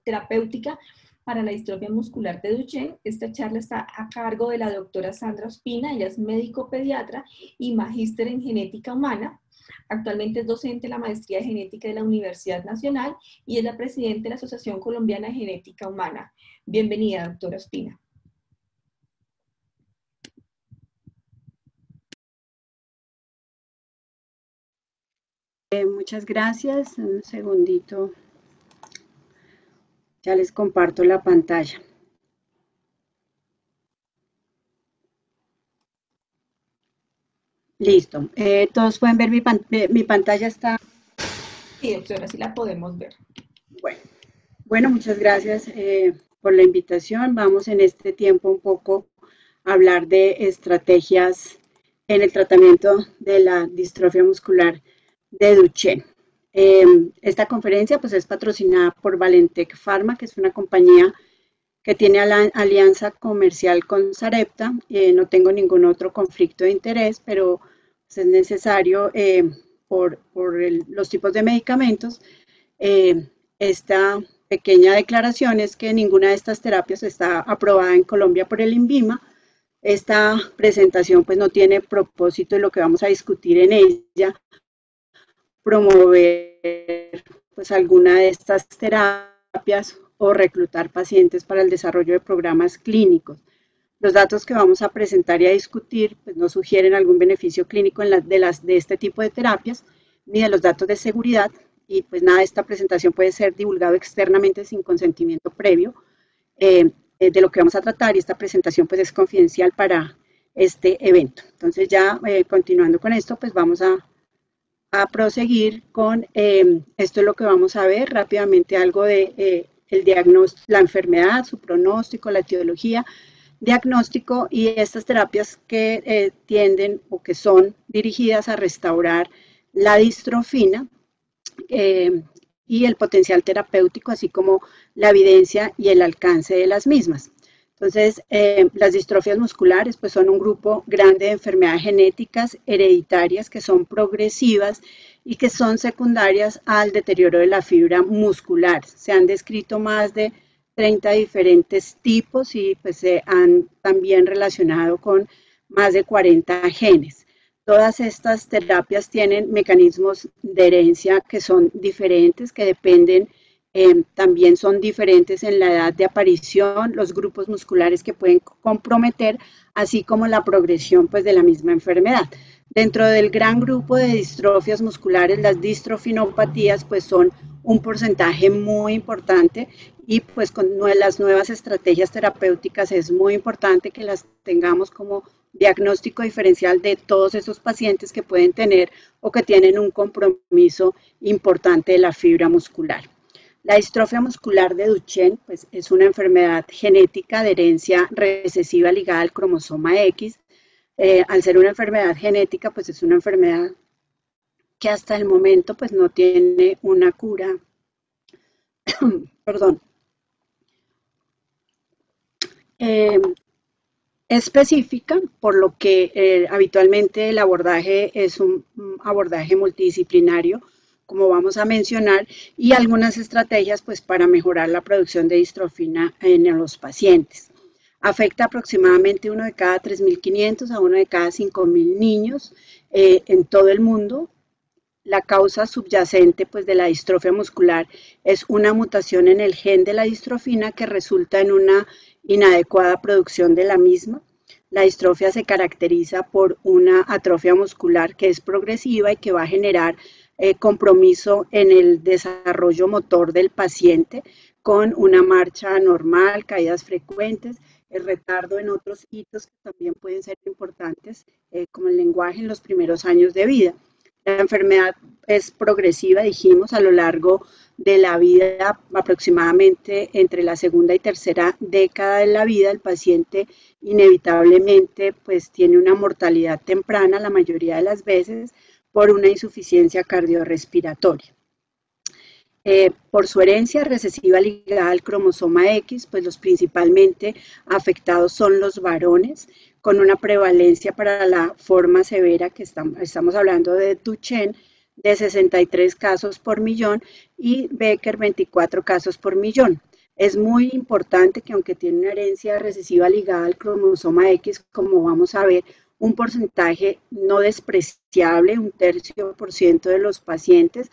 Terapéutica para la distrofia muscular de Duchenne. Esta charla está a cargo de la doctora Sandra Ospina. Ella es médico pediatra y magíster en genética humana. Actualmente es docente de la maestría de genética de la Universidad Nacional y es la presidenta de la Asociación Colombiana de Genética Humana. Bienvenida, doctora Ospina. Muchas gracias. Un segundito. Ya les comparto la pantalla. Listo. Todos pueden ver mi pantalla está. Sí, doctora, sí la podemos ver. Bueno, muchas gracias por la invitación. Vamos en este tiempo un poco a hablar de estrategias en el tratamiento de la distrofia muscular de Duchenne. Esta conferencia pues es patrocinada por Valentech Pharma, que es una compañía que tiene alianza comercial con Sarepta. No tengo ningún otro conflicto de interés, pero pues, es necesario por los tipos de medicamentos. Esta pequeña declaración es que ninguna de estas terapias está aprobada en Colombia por el INVIMA. Esta presentación pues no tiene propósito, y lo que vamos a discutir en ella, promover pues alguna de estas terapias o reclutar pacientes para el desarrollo de programas clínicos. Los datos que vamos a presentar y a discutir pues, no sugieren algún beneficio clínico de este tipo de terapias, ni de los datos de seguridad, y pues nada de esta presentación puede ser divulgado externamente sin consentimiento previo de lo que vamos a tratar, y esta presentación pues es confidencial para este evento. Entonces ya continuando con esto, pues vamos a proseguir con esto es lo que vamos a ver rápidamente, algo de el diagnóstico, la enfermedad, su pronóstico, la etiología, diagnóstico y estas terapias que tienden o que son dirigidas a restaurar la distrofina y el potencial terapéutico, así como la evidencia y el alcance de las mismas. Entonces, las distrofias musculares pues son un grupo grande de enfermedades genéticas hereditarias que son progresivas y que son secundarias al deterioro de la fibra muscular. Se han descrito más de 30 diferentes tipos y pues se han también relacionado con más de 40 genes. Todas estas terapias tienen mecanismos de herencia que son diferentes, que dependen, también son diferentes en la edad de aparición, los grupos musculares que pueden comprometer, así como la progresión pues, de la misma enfermedad. Dentro del gran grupo de distrofias musculares, las distrofinopatías pues, son un porcentaje muy importante, y pues con las nuevas estrategias terapéuticas es muy importante que las tengamos como diagnóstico diferencial de todos esos pacientes que pueden tener o que tienen un compromiso importante de la fibra muscular. La distrofia muscular de Duchenne pues, es una enfermedad genética de herencia recesiva ligada al cromosoma X. Al ser una enfermedad genética, pues es una enfermedad que hasta el momento pues, no tiene una cura perdón, específica, por lo que habitualmente el abordaje es un abordaje multidisciplinario, como vamos a mencionar, y algunas estrategias pues, para mejorar la producción de distrofina en los pacientes. Afecta aproximadamente uno de cada 3.500 a uno de cada 5.000 niños en todo el mundo. La causa subyacente pues, de la distrofia muscular es una mutación en el gen de la distrofina que resulta en una inadecuada producción de la misma. La distrofia se caracteriza por una atrofia muscular que es progresiva y que va a generar compromiso en el desarrollo motor del paciente, con una marcha anormal, caídas frecuentes, el retardo en otros hitos que también pueden ser importantes, como el lenguaje en los primeros años de vida. La enfermedad es progresiva, dijimos, a lo largo de la vida, aproximadamente entre la segunda y tercera década de la vida, el paciente inevitablemente pues, tiene una mortalidad temprana la mayoría de las veces por una insuficiencia cardiorrespiratoria. Por su herencia recesiva ligada al cromosoma X, pues los principalmente afectados son los varones, con una prevalencia para la forma severa que estamos hablando de Duchenne de 63 casos por millón y Becker 24 casos por millón. Es muy importante que aunque tiene una herencia recesiva ligada al cromosoma X, como vamos a ver, un porcentaje no despreciable, 1/3% de los pacientes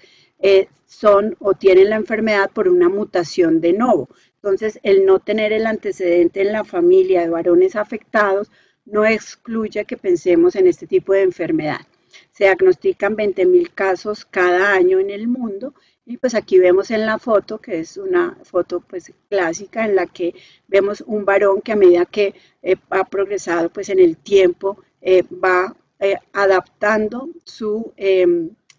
son o tienen la enfermedad por una mutación de novo. Entonces, el no tener el antecedente en la familia de varones afectados no excluye que pensemos en este tipo de enfermedad. Se diagnostican 20.000 casos cada año en el mundo, y pues aquí vemos en la foto, que es una foto pues clásica en la que vemos un varón que a medida que ha progresado pues en el tiempo va adaptando su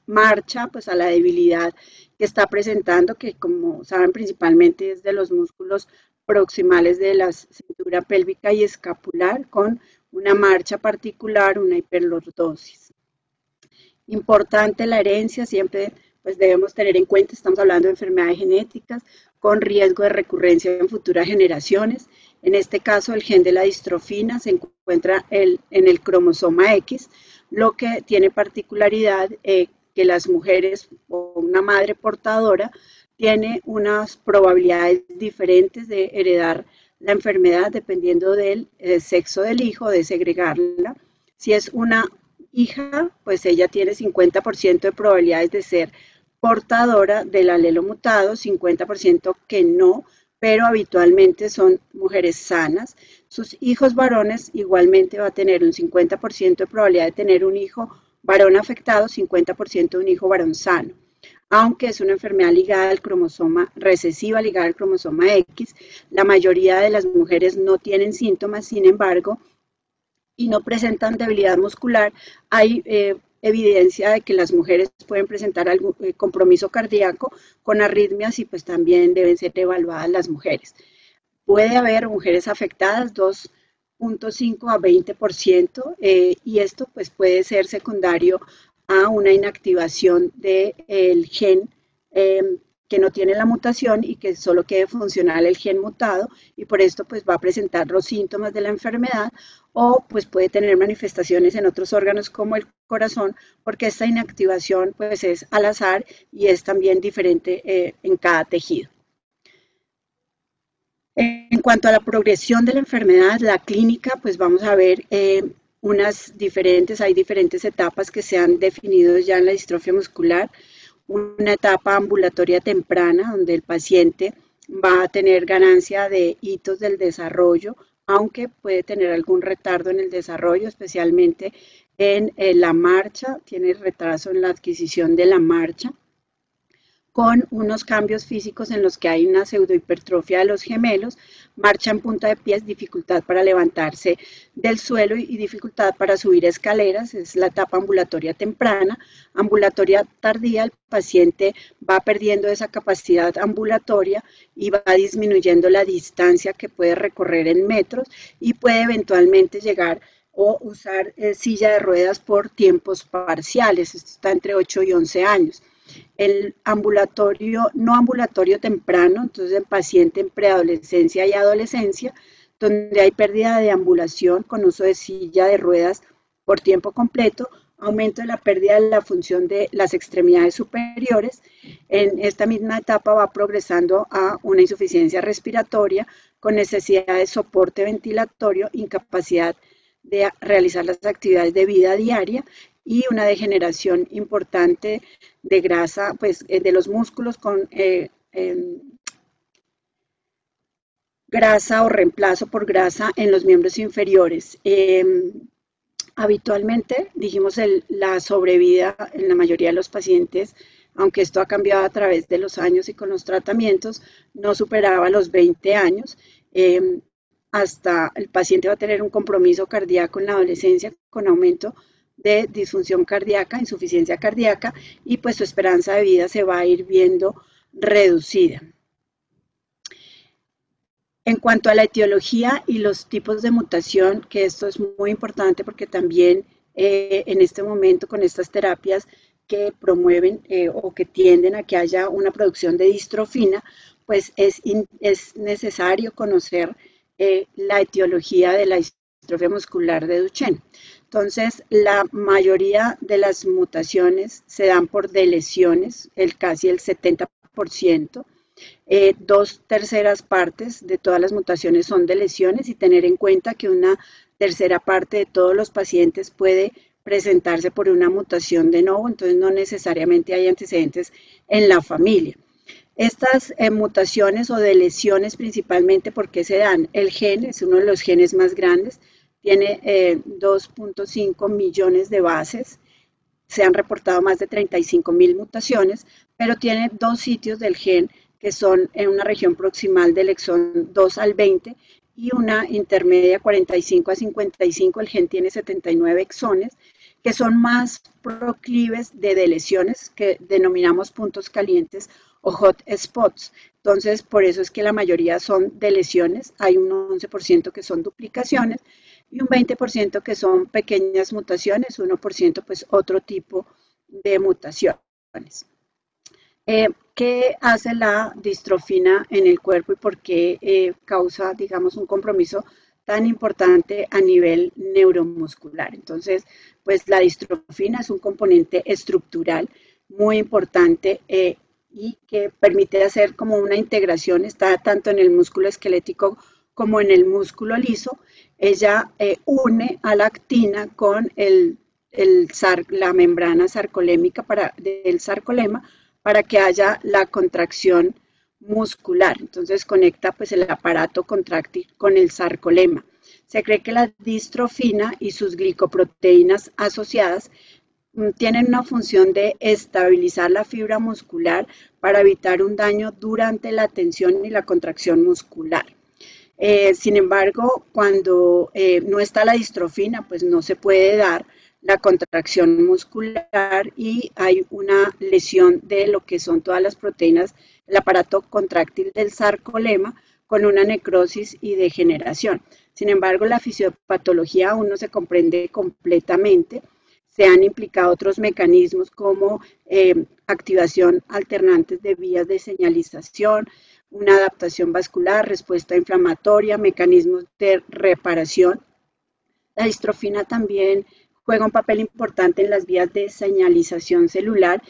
marcha pues a la debilidad que está presentando, que como saben principalmente es de los músculos proximales de la cintura pélvica y escapular, con una marcha particular, una hiperlordosis. Importante la herencia, siempre pues debemos tener en cuenta, estamos hablando de enfermedades genéticas, con riesgo de recurrencia en futuras generaciones. En este caso, el gen de la distrofina se encuentra en el cromosoma X, lo que tiene particularidad que las mujeres o una madre portadora tiene unas probabilidades diferentes de heredar la enfermedad dependiendo del sexo del hijo, de segregarla. Si es una hija, pues ella tiene 50% de probabilidades de ser portadora del alelo mutado, 50% que no, pero habitualmente son mujeres sanas. Sus hijos varones igualmente va a tener un 50% de probabilidad de tener un hijo varón afectado, 50% de un hijo varón sano. Aunque es una enfermedad ligada al cromosoma, recesiva ligada al cromosoma X, la mayoría de las mujeres no tienen síntomas, sin embargo, y no presentan debilidad muscular. Hay evidencia de que las mujeres pueden presentar algún compromiso cardíaco con arritmias y pues también deben ser evaluadas las mujeres. Puede haber mujeres afectadas, 2.5 a 20%, y esto pues puede ser secundario a una inactivación del gen que no tiene la mutación y que solo quede funcional el gen mutado, y por esto pues va a presentar los síntomas de la enfermedad, o pues puede tener manifestaciones en otros órganos como el corazón, porque esta inactivación pues es al azar y es también diferente en cada tejido. En cuanto a la progresión de la enfermedad, la clínica, pues vamos a ver hay diferentes etapas que se han definido ya en la distrofia muscular. Una etapa ambulatoria temprana, donde el paciente va a tener ganancia de hitos del desarrollo, aunque puede tener algún retardo en el desarrollo, especialmente en la marcha, tiene retraso en la adquisición de la marcha, con unos cambios físicos en los que hay una pseudohipertrofia de los gemelos, marcha en punta de pies, dificultad para levantarse del suelo y dificultad para subir escaleras. Es la etapa ambulatoria temprana. Ambulatoria tardía, el paciente va perdiendo esa capacidad ambulatoria y va disminuyendo la distancia que puede recorrer en metros y puede eventualmente llegar o usar silla de ruedas por tiempos parciales. Esto está entre 8 y 11 años. El no ambulatorio temprano, entonces el paciente en preadolescencia y adolescencia, donde hay pérdida de ambulación con uso de silla de ruedas por tiempo completo, aumento de la pérdida de la función de las extremidades superiores. En esta misma etapa va progresando a una insuficiencia respiratoria con necesidad de soporte ventilatorio, incapacidad de realizar las actividades de vida diaria y una degeneración importante de grasa, pues de los músculos con grasa o reemplazo por grasa en los miembros inferiores. Habitualmente, dijimos, la sobrevida en la mayoría de los pacientes, aunque esto ha cambiado a través de los años y con los tratamientos, no superaba los 20 años. Hasta el paciente va a tener un compromiso cardíaco en la adolescencia con aumento de disfunción cardíaca, insuficiencia cardíaca, y pues su esperanza de vida se va a ir viendo reducida. En cuanto a la etiología y los tipos de mutación, que esto es muy importante porque también en este momento con estas terapias que promueven o que tienden a que haya una producción de distrofina, pues es necesario conocer la etiología de la distrofia muscular de Duchenne. Entonces, la mayoría de las mutaciones se dan por deleciones, casi el 70%. 2/3 partes de todas las mutaciones son de lesiones, y tener en cuenta que una tercera parte de todos los pacientes puede presentarse por una mutación de novo, entonces no necesariamente hay antecedentes en la familia. Estas mutaciones o de lesiones principalmente, ¿por qué se dan? El gen es uno de los genes más grandes, tiene 2.5 millones de bases, se han reportado más de 35.000 mutaciones, pero tiene dos sitios del gen que son en una región proximal del exón 2 al 20 y una intermedia 45 a 55, el gen tiene 79 exones, que son más proclives de lesiones, que denominamos puntos calientes o hot spots. Entonces, por eso es que la mayoría son de lesiones, hay un 11% que son duplicaciones y un 20% que son pequeñas mutaciones, 1% pues otro tipo de mutaciones. ¿Qué hace la distrofina en el cuerpo y por qué causa, digamos, un compromiso tan importante a nivel neuromuscular? Entonces, pues la distrofina es un componente estructural muy importante y que permite hacer como una integración, está tanto en el músculo esquelético como en el músculo liso. Ella une a la actina con la membrana sarcolémica del sarcolema para que haya la contracción muscular. Entonces conecta pues el aparato contráctil con el sarcolema. Se cree que la distrofina y sus glicoproteínas asociadas tienen una función de estabilizar la fibra muscular para evitar un daño durante la tensión y la contracción muscular. Sin embargo, cuando no está la distrofina, pues no se puede dar la contracción muscular y hay una lesión de lo que son todas las proteínas, el aparato contráctil del sarcolema, con una necrosis y degeneración. Sin embargo, la fisiopatología aún no se comprende completamente. Se han implicado otros mecanismos como activación alternantes de vías de señalización, una adaptación vascular, respuesta inflamatoria, mecanismos de reparación. La distrofina también juega un papel importante en las vías de señalización celular,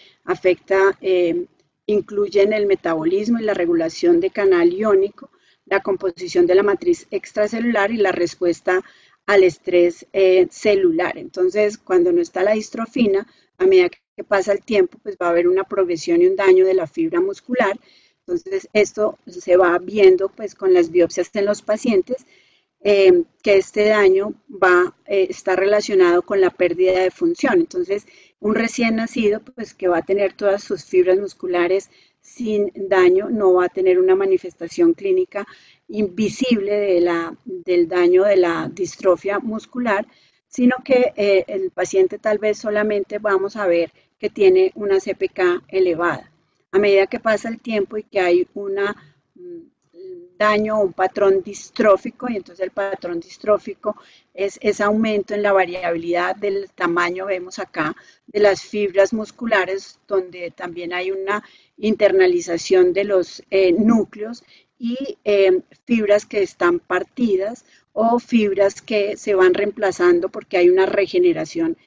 incluyen el metabolismo y la regulación de canal iónico, la composición de la matriz extracelular y la respuesta al estrés celular. Entonces, cuando no está la distrofina, a medida que pasa el tiempo, pues va a haber una progresión y un daño de la fibra muscular. Entonces, esto se va viendo pues con las biopsias en los pacientes, que este daño está relacionado con la pérdida de función. Entonces, un recién nacido, pues que va a tener todas sus fibras musculares sin daño, no va a tener una manifestación clínica invisible del daño de la distrofia muscular, sino que el paciente tal vez solamente vamos a ver que tiene una CPK elevada. A medida que pasa el tiempo y que hay una daño o un patrón distrófico, y entonces el patrón distrófico es ese aumento en la variabilidad del tamaño, vemos acá, de las fibras musculares, donde también hay una internalización de los núcleos y fibras que están partidas o fibras que se van reemplazando porque hay una regeneración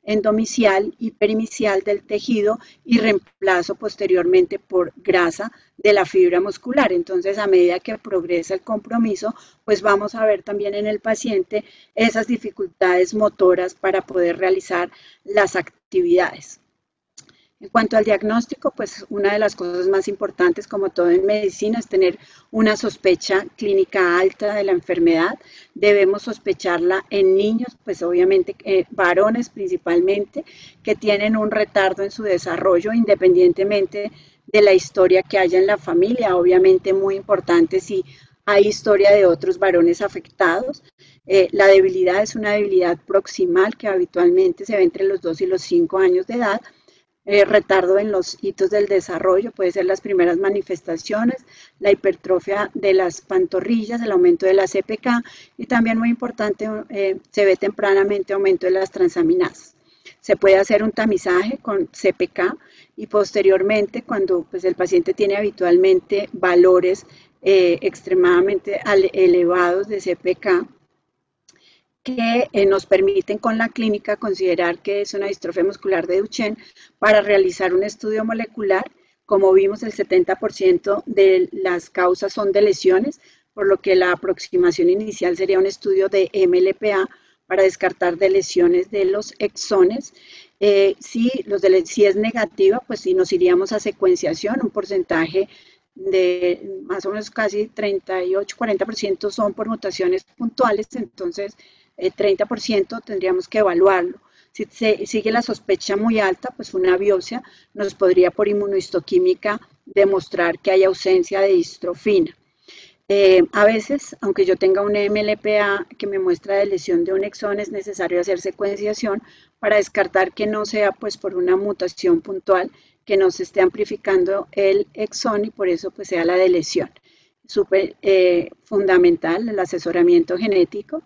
endomicial y perimicial del tejido y reemplazo posteriormente por grasa de la fibra muscular. Entonces, a medida que progresa el compromiso, pues vamos a ver también en el paciente esas dificultades motoras para poder realizar las actividades. En cuanto al diagnóstico, pues una de las cosas más importantes, como todo en medicina, es tener una sospecha clínica alta de la enfermedad. Debemos sospecharla en niños, pues obviamente varones principalmente, que tienen un retardo en su desarrollo, independientemente de la historia que haya en la familia. Obviamente muy importante si hay historia de otros varones afectados. La debilidad es una debilidad proximal que habitualmente se ve entre los 2 y los 5 años de edad. Retardo en los hitos del desarrollo, puede ser las primeras manifestaciones, la hipertrofia de las pantorrillas, el aumento de la CPK y también muy importante, se ve tempranamente aumento de las transaminasas. Se puede hacer un tamizaje con CPK y posteriormente cuando pues, el paciente tiene habitualmente valores extremadamente elevados de CPK, que nos permiten con la clínica considerar que es una distrofia muscular de Duchenne para realizar un estudio molecular. Como vimos, el 70% de las causas son de lesiones, por lo que la aproximación inicial sería un estudio de MLPA para descartar de lesiones de los exones. Si es negativa, pues sí nos iríamos a secuenciación, un porcentaje de más o menos casi 38-40% son por mutaciones puntuales, entonces 30% tendríamos que evaluarlo. Si sigue la sospecha muy alta, pues una biopsia nos podría por inmunohistoquímica demostrar que hay ausencia de distrofina. A veces, aunque yo tenga un MLPA que me muestra de lesión de un exón, es necesario hacer secuenciación para descartar que no sea pues por una mutación puntual que no se esté amplificando el exón y por eso pues sea la de lesión. Súper fundamental el asesoramiento genético,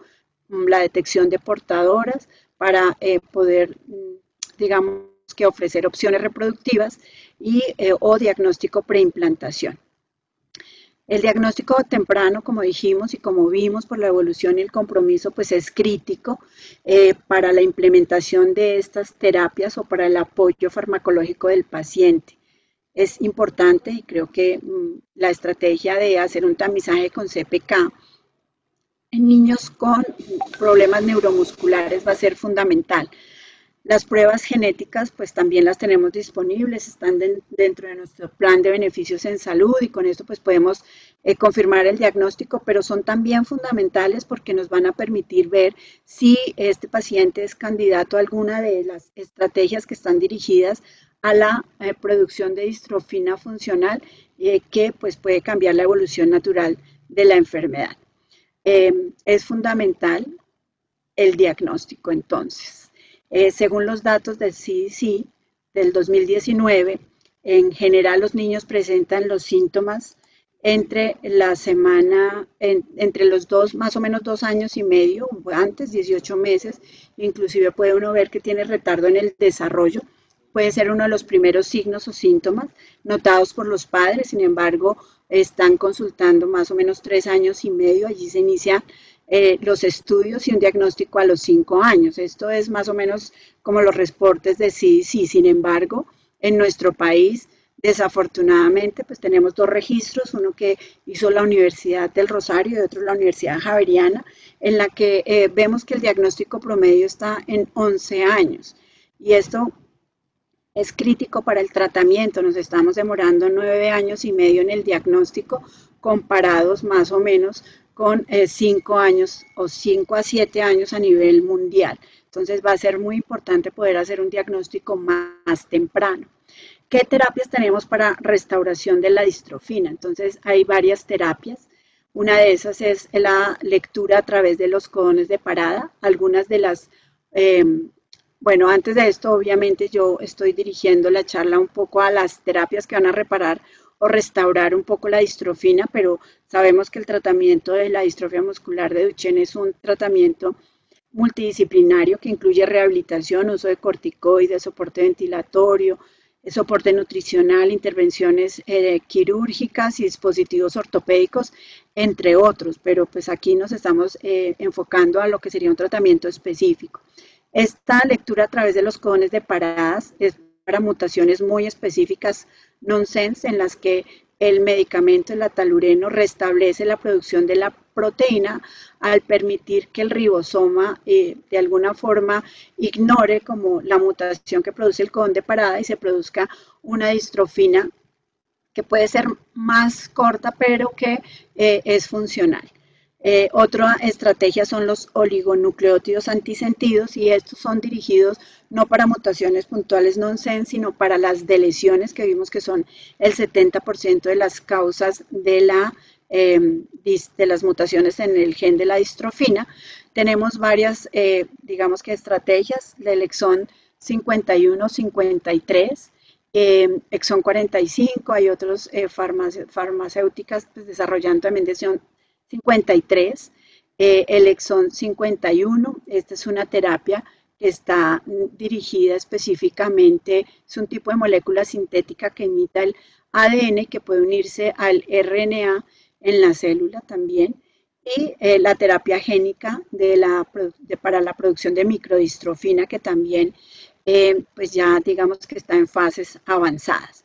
la detección de portadoras para poder, digamos, que ofrecer opciones reproductivas o diagnóstico preimplantación. El diagnóstico temprano, como dijimos y como vimos por la evolución y el compromiso, pues es crítico para la implementación de estas terapias o para el apoyo farmacológico del paciente. Es importante y creo que la estrategia de hacer un tamizaje con CPK en niños con problemas neuromusculares va a ser fundamental. Las pruebas genéticas pues también las tenemos disponibles, están dentro de nuestro plan de beneficios en salud y con esto pues podemos confirmar el diagnóstico, pero son también fundamentales porque nos van a permitir ver si este paciente es candidato a alguna de las estrategias que están dirigidas a la producción de distrofina funcional que pues puede cambiar la evolución natural de la enfermedad. Es fundamental el diagnóstico entonces. Según los datos del CDC del 2019, en general los niños presentan los síntomas entre los más o menos 2 años y medio, antes 18 meses, inclusive puede uno ver que tiene retardo en el desarrollo, puede ser uno de los primeros signos o síntomas notados por los padres, sin embargo, están consultando más o menos 3 años y medio, allí se inician los estudios y un diagnóstico a los 5 años. Esto es más o menos como los reportes de CDC. Sin embargo, en nuestro país, desafortunadamente, pues tenemos 2 registros, uno que hizo la Universidad del Rosario y otro la Universidad Javeriana, en la que vemos que el diagnóstico promedio está en 11 años. Y esto es crítico para el tratamiento. Nos estamos demorando 9 años y medio en el diagnóstico, comparados más o menos con 5 años o 5 a 7 años a nivel mundial. Entonces va a ser muy importante poder hacer un diagnóstico más temprano. ¿Qué terapias tenemos para restauración de la distrofina? Entonces hay varias terapias. Una de esas es la lectura a través de los codones de parada. Algunas de las, bueno, antes de esto obviamente yo estoy dirigiendo la charla un poco a las terapias que van a reparar o restaurar un poco la distrofina, pero sabemos que el tratamiento de la distrofia muscular de Duchenne es un tratamiento multidisciplinario que incluye rehabilitación, uso de corticoides, soporte ventilatorio, soporte nutricional, intervenciones quirúrgicas y dispositivos ortopédicos, entre otros, pero pues aquí nos estamos enfocando a lo que sería un tratamiento específico. Esta lectura a través de los codones de paradas es para mutaciones muy específicas, nonsense, en las que el medicamento, el atalureno, restablece la producción de la proteína al permitir que el ribosoma de alguna forma ignore como la mutación que produce el codón de parada y se produzca una distrofina que puede ser más corta pero que es funcional. Otra estrategia son los oligonucleótidos antisentidos y estos son dirigidos no para mutaciones puntuales nonsense, sino para las deleciones que vimos que son el 70% de las causas de las mutaciones en el gen de la distrofina. Tenemos varias, digamos que estrategias del exón 51, 53, exón 45, hay otros farmacéuticas pues, desarrollando también de 53, el exón 51, esta es una terapia que está dirigida específicamente, es un tipo de molécula sintética que imita el ADN que puede unirse al RNA en la célula también, y la terapia génica para la producción de microdistrofina que también pues ya digamos que está en fases avanzadas.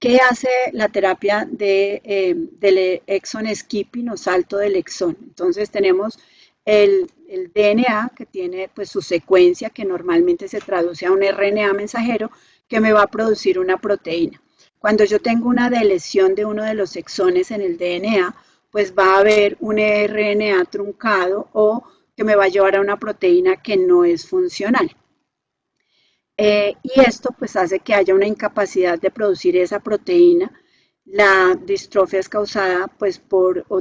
¿Qué hace la terapia del exon skipping o salto del exón? Entonces tenemos el DNA que tiene pues su secuencia que normalmente se traduce a un RNA mensajero que me va a producir una proteína. Cuando yo tengo una deleción de uno de los exones en el DNA, pues va a haber un RNA truncado o que me va a llevar a una proteína que no es funcional. Y esto pues hace que haya una incapacidad de producir esa proteína. La distrofia es causada pues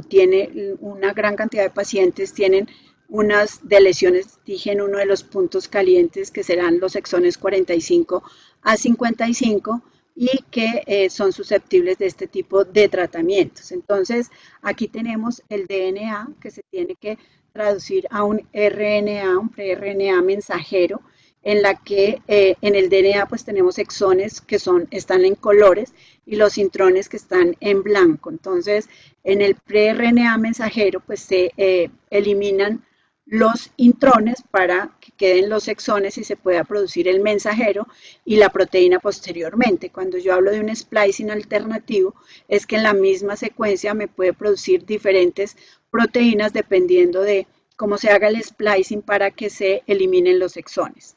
tiene una gran cantidad de pacientes tienen unas deleciones, dije en uno de los puntos calientes que serán los exones 45 a 55 y que son susceptibles de este tipo de tratamientos. Entonces aquí tenemos el DNA que se tiene que traducir a un RNA, un pre-RNA mensajero, en la que en el DNA pues tenemos exones que están en colores y los intrones que están en blanco. Entonces, en el pre-RNA mensajero pues se eliminan los intrones para que queden los exones y se pueda producir el mensajero y la proteína posteriormente. Cuando yo hablo de un splicing alternativo, es que en la misma secuencia me puede producir diferentes proteínas dependiendo de cómo se haga el splicing para que se eliminen los exones.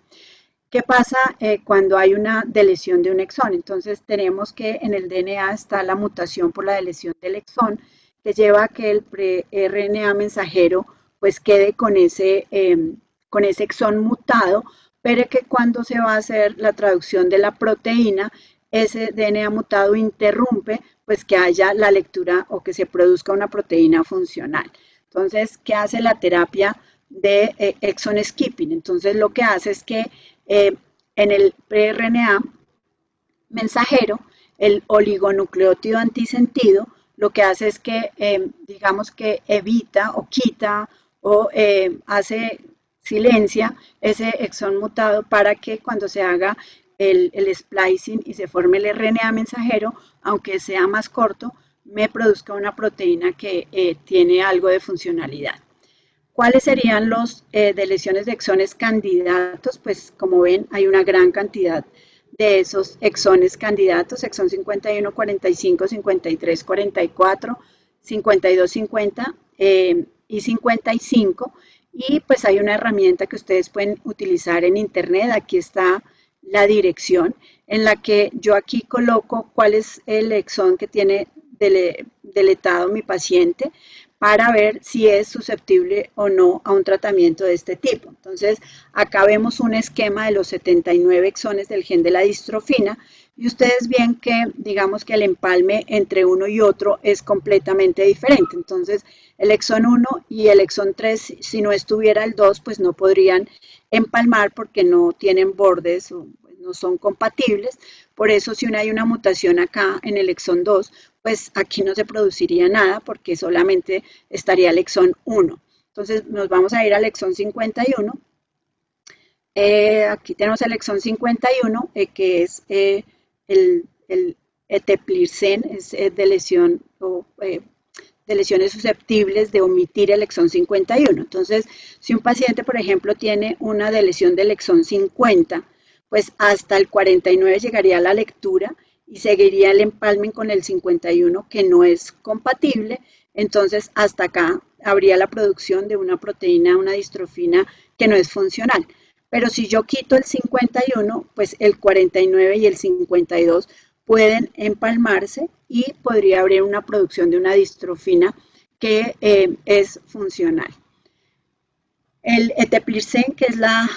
¿Qué pasa cuando hay una deleción de un exón? Entonces tenemos que en el DNA está la mutación por la deleción del exón, que lleva a que el pre-RNA mensajero pues quede con ese exón mutado, pero que cuando se va a hacer la traducción de la proteína, ese DNA mutado interrumpe pues que haya la lectura o que se produzca una proteína funcional. Entonces, ¿qué hace la terapia de exon skipping? Entonces, lo que hace es que en el pre-RNA mensajero, el oligonucleótido antisentido, lo que hace es que, digamos que evita o quita o silencia ese exón mutado para que cuando se haga el splicing y se forme el RNA mensajero, aunque sea más corto, me produzca una proteína que tiene algo de funcionalidad. ¿Cuáles serían los de lesiones de exones candidatos? Pues como ven, hay una gran cantidad de esos exones candidatos, exón 51, 45, 53, 44, 52, 50 y 55. Y pues hay una herramienta que ustedes pueden utilizar en internet, aquí está la dirección, en la que yo aquí coloco cuál es el exón que tiene deletado mi paciente, para ver si es susceptible o no a un tratamiento de este tipo. Entonces, acá vemos un esquema de los 79 exones del gen de la distrofina y ustedes ven que, digamos que el empalme entre uno y otro es completamente diferente. Entonces, el exón 1 y el exón 3, si no estuviera el 2, pues no podrían empalmar porque no tienen bordes o no son compatibles. Por eso, si hay una mutación acá en el exón 2, pues aquí no se produciría nada porque solamente estaría el exón 1. Entonces nos vamos a ir al exón 51. Aquí tenemos el exón 51, que es el eteplirsen, es de lesión o de lesiones susceptibles de omitir el exón 51. Entonces, si un paciente, por ejemplo, tiene una lesión del exón 50, pues hasta el 49 llegaría a la lectura y seguiría el empalme con el 51 que no es compatible, entonces hasta acá habría la producción de una proteína, una distrofina que no es funcional. Pero si yo quito el 51, pues el 49 y el 52 pueden empalmarse y podría haber una producción de una distrofina que es funcional. El eteplirsen, que es la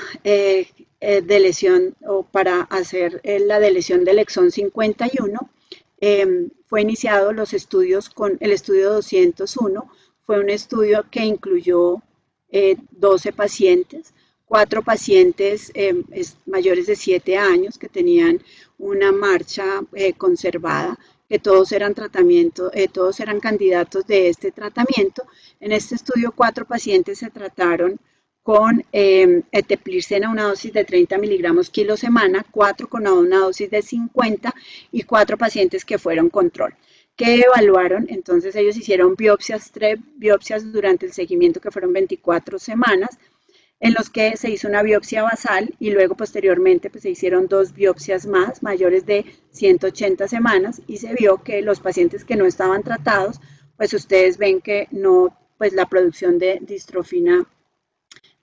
de lesión o para hacer la deleción del exón 51, fue iniciado los estudios con el estudio 201, fue un estudio que incluyó 12 pacientes, 4 pacientes mayores de 7 años que tenían una marcha conservada, que todos eran todos eran candidatos de este tratamiento. En este estudio 4 pacientes se trataron con eteplirsen a una dosis de 30 miligramos kilo semana, 4 con una dosis de 50 y 4 pacientes que fueron control. ¿Qué evaluaron? Entonces ellos hicieron biopsias, 3 biopsias durante el seguimiento que fueron 24 semanas, en los que se hizo una biopsia basal y luego posteriormente pues, se hicieron 2 biopsias más, mayores de 180 semanas, y se vio que los pacientes que no estaban tratados, pues ustedes ven que no, pues la producción de distrofina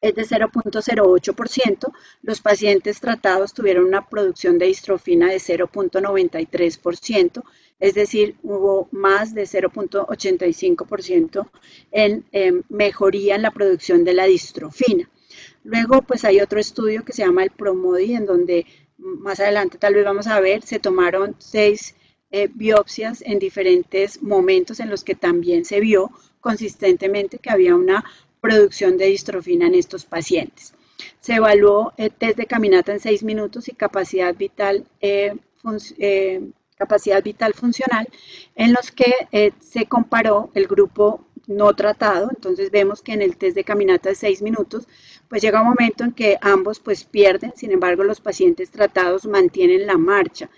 es de 0.08%, los pacientes tratados tuvieron una producción de distrofina de 0.93%, es decir, hubo más de 0.85% en mejoría en la producción de la distrofina. Luego, pues hay otro estudio que se llama el PROMODI, en donde más adelante tal vez vamos a ver, se tomaron 6 biopsias en diferentes momentos en los que también se vio consistentemente que había una producción de distrofina en estos pacientes. Se evaluó test de caminata en 6 minutos y capacidad vital funcional, en los que se comparó el grupo no tratado. Entonces vemos que en el test de caminata de 6 minutos, pues llega un momento en que ambos pues pierden, sin embargo los pacientes tratados mantienen la marcha.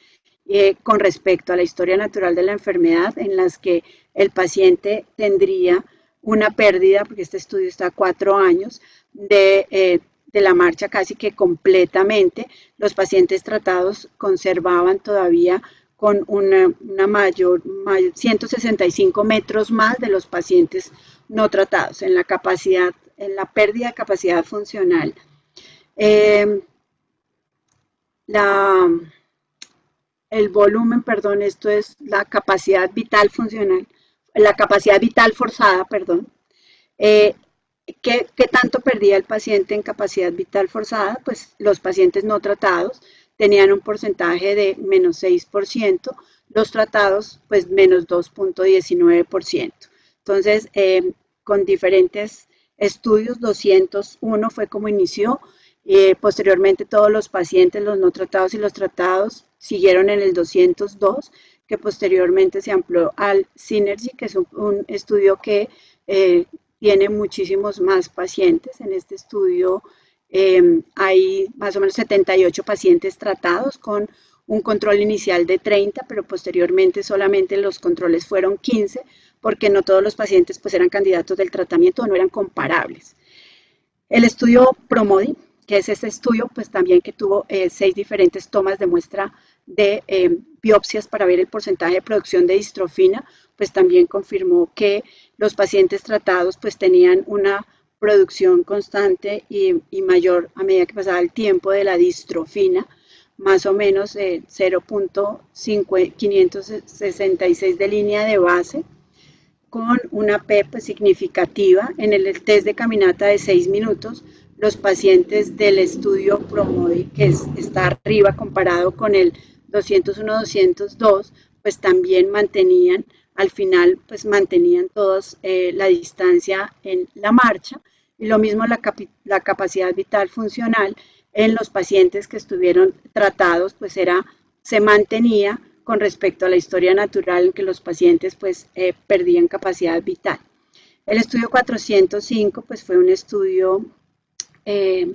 Con respecto a la historia natural de la enfermedad, en las que el paciente tendría una pérdida, porque este estudio está a 4 años, de la marcha casi que completamente. Los pacientes tratados conservaban todavía con una mayor 165 metros más de los pacientes no tratados en la capacidad, en la pérdida de capacidad funcional. El volumen, perdón, esto es la capacidad vital funcional, la capacidad vital forzada, perdón. ¿Qué tanto perdía el paciente en capacidad vital forzada? Pues los pacientes no tratados tenían un porcentaje de menos 6%, los tratados pues menos 2.19%. Entonces, con diferentes estudios, 201 fue como inició. Posteriormente todos los pacientes, los no tratados y los tratados, siguieron en el 202, que posteriormente se amplió al Synergy, que es un estudio que tiene muchísimos más pacientes. En este estudio hay más o menos 78 pacientes tratados con un control inicial de 30, pero posteriormente solamente los controles fueron 15, porque no todos los pacientes pues eran candidatos del tratamiento o no eran comparables. El estudio PROMODI, que es este estudio, pues también que tuvo 6 diferentes tomas de muestra de biopsias para ver el porcentaje de producción de distrofina, pues también confirmó que los pacientes tratados pues tenían una producción constante y mayor a medida que pasaba el tiempo de la distrofina, más o menos 0.566 de línea de base, con una P pues, significativa. En el test de caminata de 6 minutos, los pacientes del estudio PROMODI, que está arriba comparado con el 201-202, pues también mantenían, al final, pues mantenían todos la distancia en la marcha, y lo mismo la capacidad vital funcional en los pacientes que estuvieron tratados, pues se mantenía con respecto a la historia natural en que los pacientes pues perdían capacidad vital. El estudio 405 pues fue un estudio de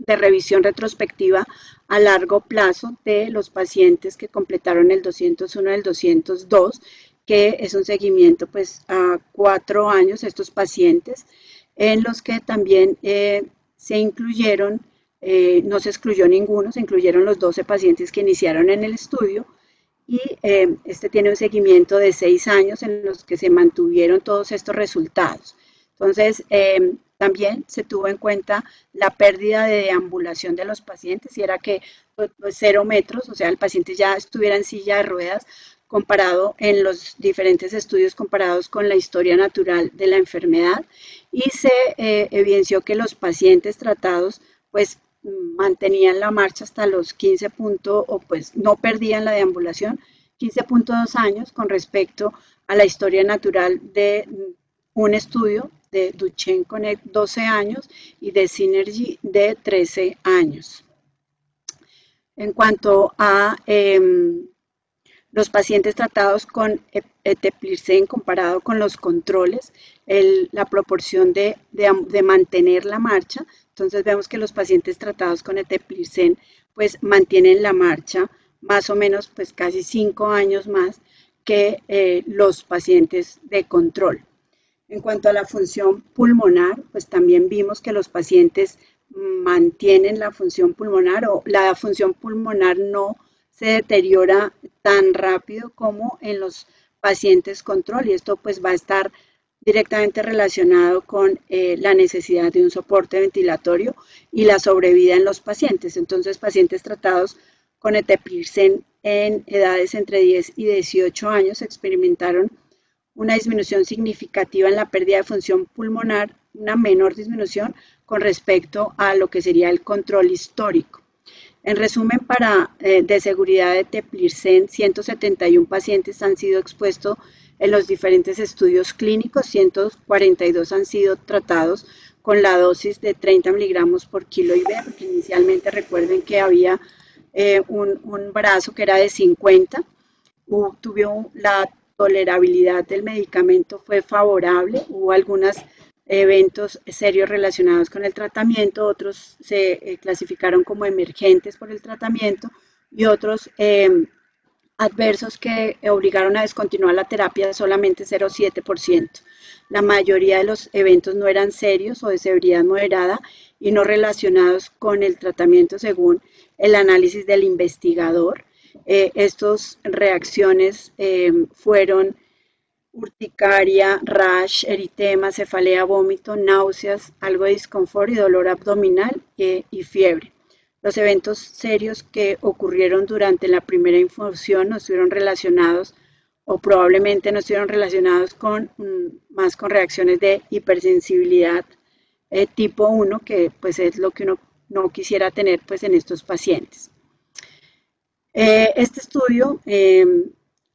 revisión retrospectiva a largo plazo de los pacientes que completaron el 201 y el 202, que es un seguimiento pues a 4 años, estos pacientes, en los que también se incluyeron, no se excluyó ninguno, se incluyeron los 12 pacientes que iniciaron en el estudio, y este tiene un seguimiento de 6 años en los que se mantuvieron todos estos resultados. Entonces, también se tuvo en cuenta la pérdida de deambulación de los pacientes, y era que 0 metros, o sea, el paciente ya estuviera en silla de ruedas, comparado en los diferentes estudios comparados con la historia natural de la enfermedad, y se evidenció que los pacientes tratados pues mantenían la marcha hasta los 15 puntos, o pues no perdían la deambulación, 15.2 años con respecto a la historia natural de un estudio de Duchenne Connect 12 años y de Synergy de 13 años. En cuanto a los pacientes tratados con eteplirsen comparado con los controles, la proporción de mantener la marcha, entonces vemos que los pacientes tratados con eteplirsen pues mantienen la marcha más o menos pues casi 5 años más que los pacientes de control. En cuanto a la función pulmonar, pues también vimos que los pacientes mantienen la función pulmonar, o la función pulmonar no se deteriora tan rápido como en los pacientes control, y esto pues va a estar directamente relacionado con la necesidad de un soporte ventilatorio y la sobrevida en los pacientes. Entonces, pacientes tratados con eteplirsen en edades entre 10 y 18 años experimentaron una disminución significativa en la pérdida de función pulmonar, una menor disminución con respecto a lo que sería el control histórico. En resumen, de seguridad de eteplirsen, 171 pacientes han sido expuestos en los diferentes estudios clínicos, 142 han sido tratados con la dosis de 30 miligramos por kilo IV, porque inicialmente recuerden que había un brazo que era de 50, tuvo la tolerabilidad del medicamento fue favorable. Hubo algunos eventos serios relacionados con el tratamiento, otros se clasificaron como emergentes por el tratamiento y otros adversos que obligaron a descontinuar la terapia solamente 0,7%. La mayoría de los eventos no eran serios o de severidad moderada y no relacionados con el tratamiento según el análisis del investigador. Estas reacciones fueron urticaria, rash, eritema, cefalea, vómito, náuseas, algo de disconfort y dolor abdominal y fiebre. Los eventos serios que ocurrieron durante la primera infusión no estuvieron relacionados o probablemente no estuvieron relacionados más con reacciones de hipersensibilidad tipo 1, que pues es lo que uno no quisiera tener pues en estos pacientes. Este estudio,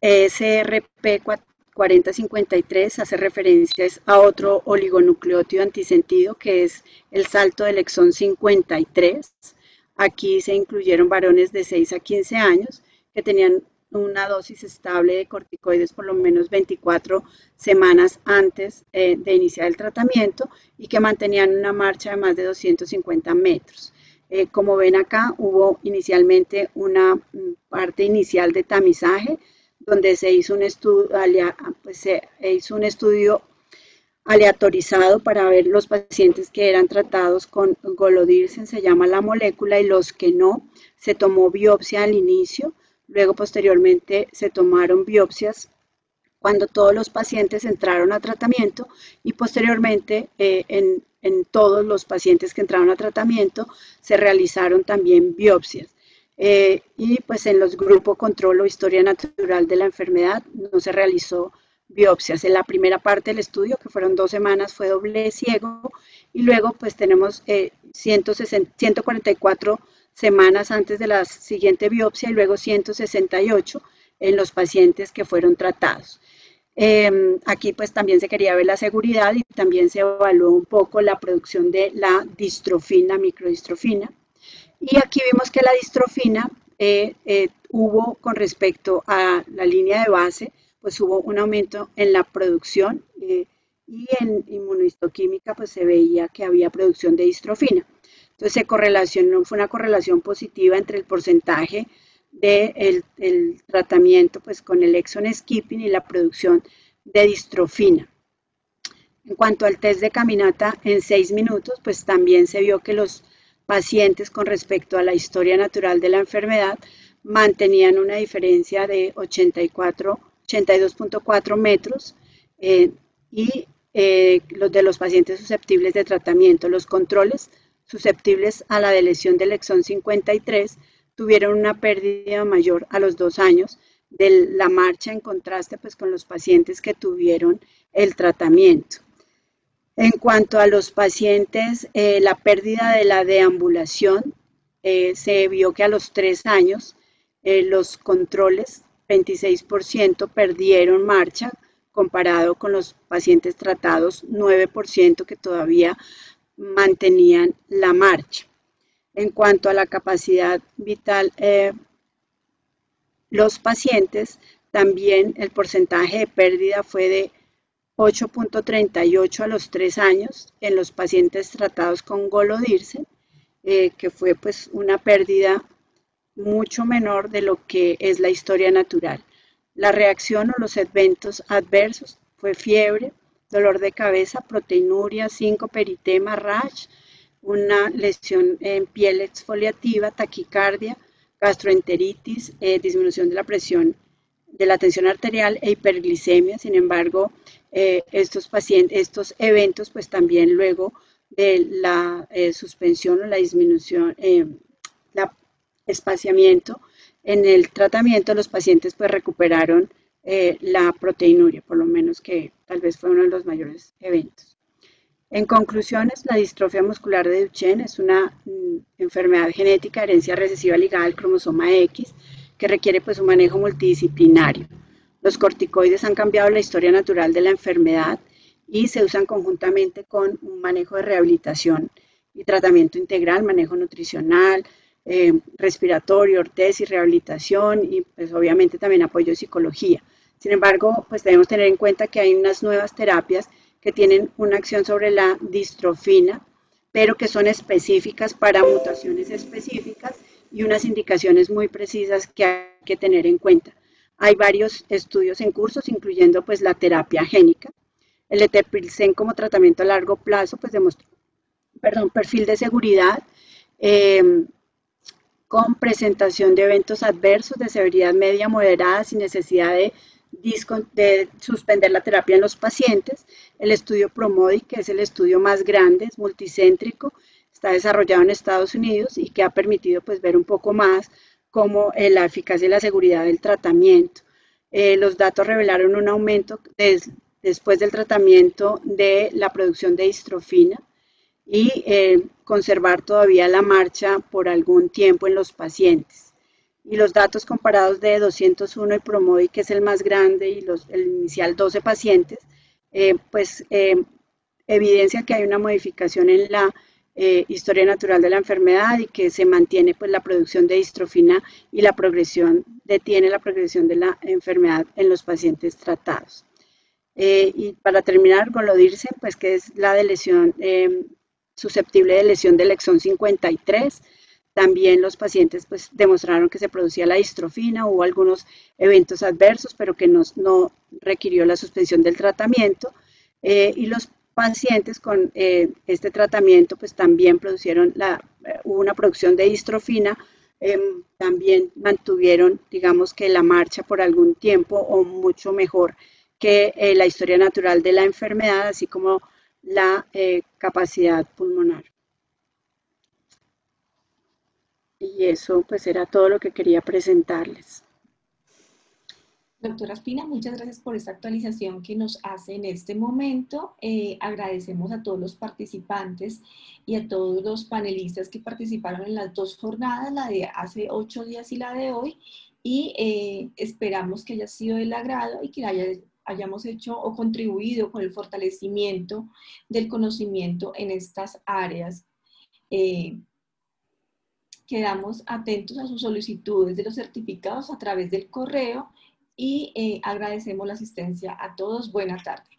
SRP 4053, hace referencias a otro oligonucleótido antisentido que es el salto del exón 53. Aquí se incluyeron varones de 6 a 15 años que tenían una dosis estable de corticoides por lo menos 24 semanas antes de iniciar el tratamiento y que mantenían una marcha de más de 250 metros. Como ven acá, hubo inicialmente una parte inicial de tamizaje donde se hizo un estudio aleatorizado para ver los pacientes que eran tratados con Golodirsen, se llama la molécula, y los que no. Se tomó biopsia al inicio, luego posteriormente se tomaron biopsias cuando todos los pacientes entraron a tratamiento y posteriormente en todos los pacientes que entraron a tratamiento se realizaron también biopsias. Y pues en los grupos control o historia natural de la enfermedad no se realizó biopsias. En la primera parte del estudio, que fueron 2 semanas, fue doble ciego y luego pues tenemos 144 semanas antes de la siguiente biopsia y luego 168 en los pacientes que fueron tratados. Aquí pues también se quería ver la seguridad y también se evaluó un poco la producción de la distrofina, microdistrofina. Y aquí vimos que la distrofina hubo con respecto a la línea de base, pues hubo un aumento en la producción y en inmunohistoquímica pues se veía que había producción de distrofina. Entonces fue una correlación positiva entre el porcentaje del tratamiento pues con el exon skipping y la producción de distrofina. En cuanto al test de caminata en 6 minutos, pues también se vio que los pacientes con respecto a la historia natural de la enfermedad mantenían una diferencia de 82.4 metros y los de los pacientes susceptibles de tratamiento. Los controles susceptibles a la deleción del exón 53 tuvieron una pérdida mayor a los 2 años de la marcha, en contraste pues con los pacientes que tuvieron el tratamiento. En cuanto a los pacientes, la pérdida de la deambulación, se vio que a los 3 años los controles 26% perdieron marcha comparado con los pacientes tratados 9% que todavía mantenían la marcha. En cuanto a la capacidad vital, los pacientes también el porcentaje de pérdida fue de 8.38 a los 3 años en los pacientes tratados con Golodirsen, que fue pues una pérdida mucho menor de lo que es la historia natural. La reacción o los eventos adversos fue fiebre, dolor de cabeza, proteinuria, síncope, eritema, rash, una lesión en piel exfoliativa, taquicardia, gastroenteritis, disminución de la presión de la tensión arterial e hiperglicemia. Sin embargo, estos eventos pues también luego de la suspensión o la disminución, la espaciamiento en el tratamiento, los pacientes pues recuperaron la proteinuria, por lo menos, que tal vez fue uno de los mayores eventos. En conclusiones, la distrofia muscular de Duchenne es una enfermedad genética de herencia recesiva ligada al cromosoma X que requiere pues un manejo multidisciplinario. Los corticoides han cambiado la historia natural de la enfermedad y se usan conjuntamente con un manejo de rehabilitación y tratamiento integral, manejo nutricional, respiratorio, ortesis, rehabilitación y pues obviamente también apoyo de psicología. Sin embargo, pues debemos tener en cuenta que hay unas nuevas terapias que tienen una acción sobre la distrofina, pero que son específicas para mutaciones específicas y unas indicaciones muy precisas que hay que tener en cuenta. Hay varios estudios en cursos, incluyendo pues la terapia génica. El eteplirsen como tratamiento a largo plazo, pues demostró, perfil de seguridad, eh, con presentación de eventos adversos de severidad media moderada sin necesidad de suspender la terapia en los pacientes. El estudio PROMODI, que es el estudio más grande, es multicéntrico, está desarrollado en Estados Unidos y que ha permitido pues ver un poco más cómo la eficacia y la seguridad del tratamiento. Los datos revelaron un aumento después del tratamiento de la producción de distrofina y conservar todavía la marcha por algún tiempo en los pacientes. Y los datos comparados de 201 y PROMODI, que es el más grande, y el inicial 12 pacientes, evidencia que hay una modificación en la historia natural de la enfermedad y que se mantiene pues la producción de distrofina y la progresión, detiene la progresión de la enfermedad en los pacientes tratados. Y para terminar, golodirsen, pues que es la de lesión susceptible de lesión del exón 53. También los pacientes pues demostraron que se producía la distrofina, hubo algunos eventos adversos, pero que no requirió la suspensión del tratamiento. Y los pacientes con este tratamiento pues también hubo una producción de distrofina, también mantuvieron, digamos que la marcha por algún tiempo o mucho mejor que la historia natural de la enfermedad, así como la capacidad pulmonar. Y eso pues era todo lo que quería presentarles. Doctora Espina, muchas gracias por esta actualización que nos hace en este momento. Agradecemos a todos los participantes y a todos los panelistas que participaron en las dos jornadas, la de hace 8 días y la de hoy, y esperamos que haya sido del agrado y que hayamos hecho o contribuido con el fortalecimiento del conocimiento en estas áreas. Quedamos atentos a sus solicitudes de los certificados a través del correo y agradecemos la asistencia a todos. Buena tarde.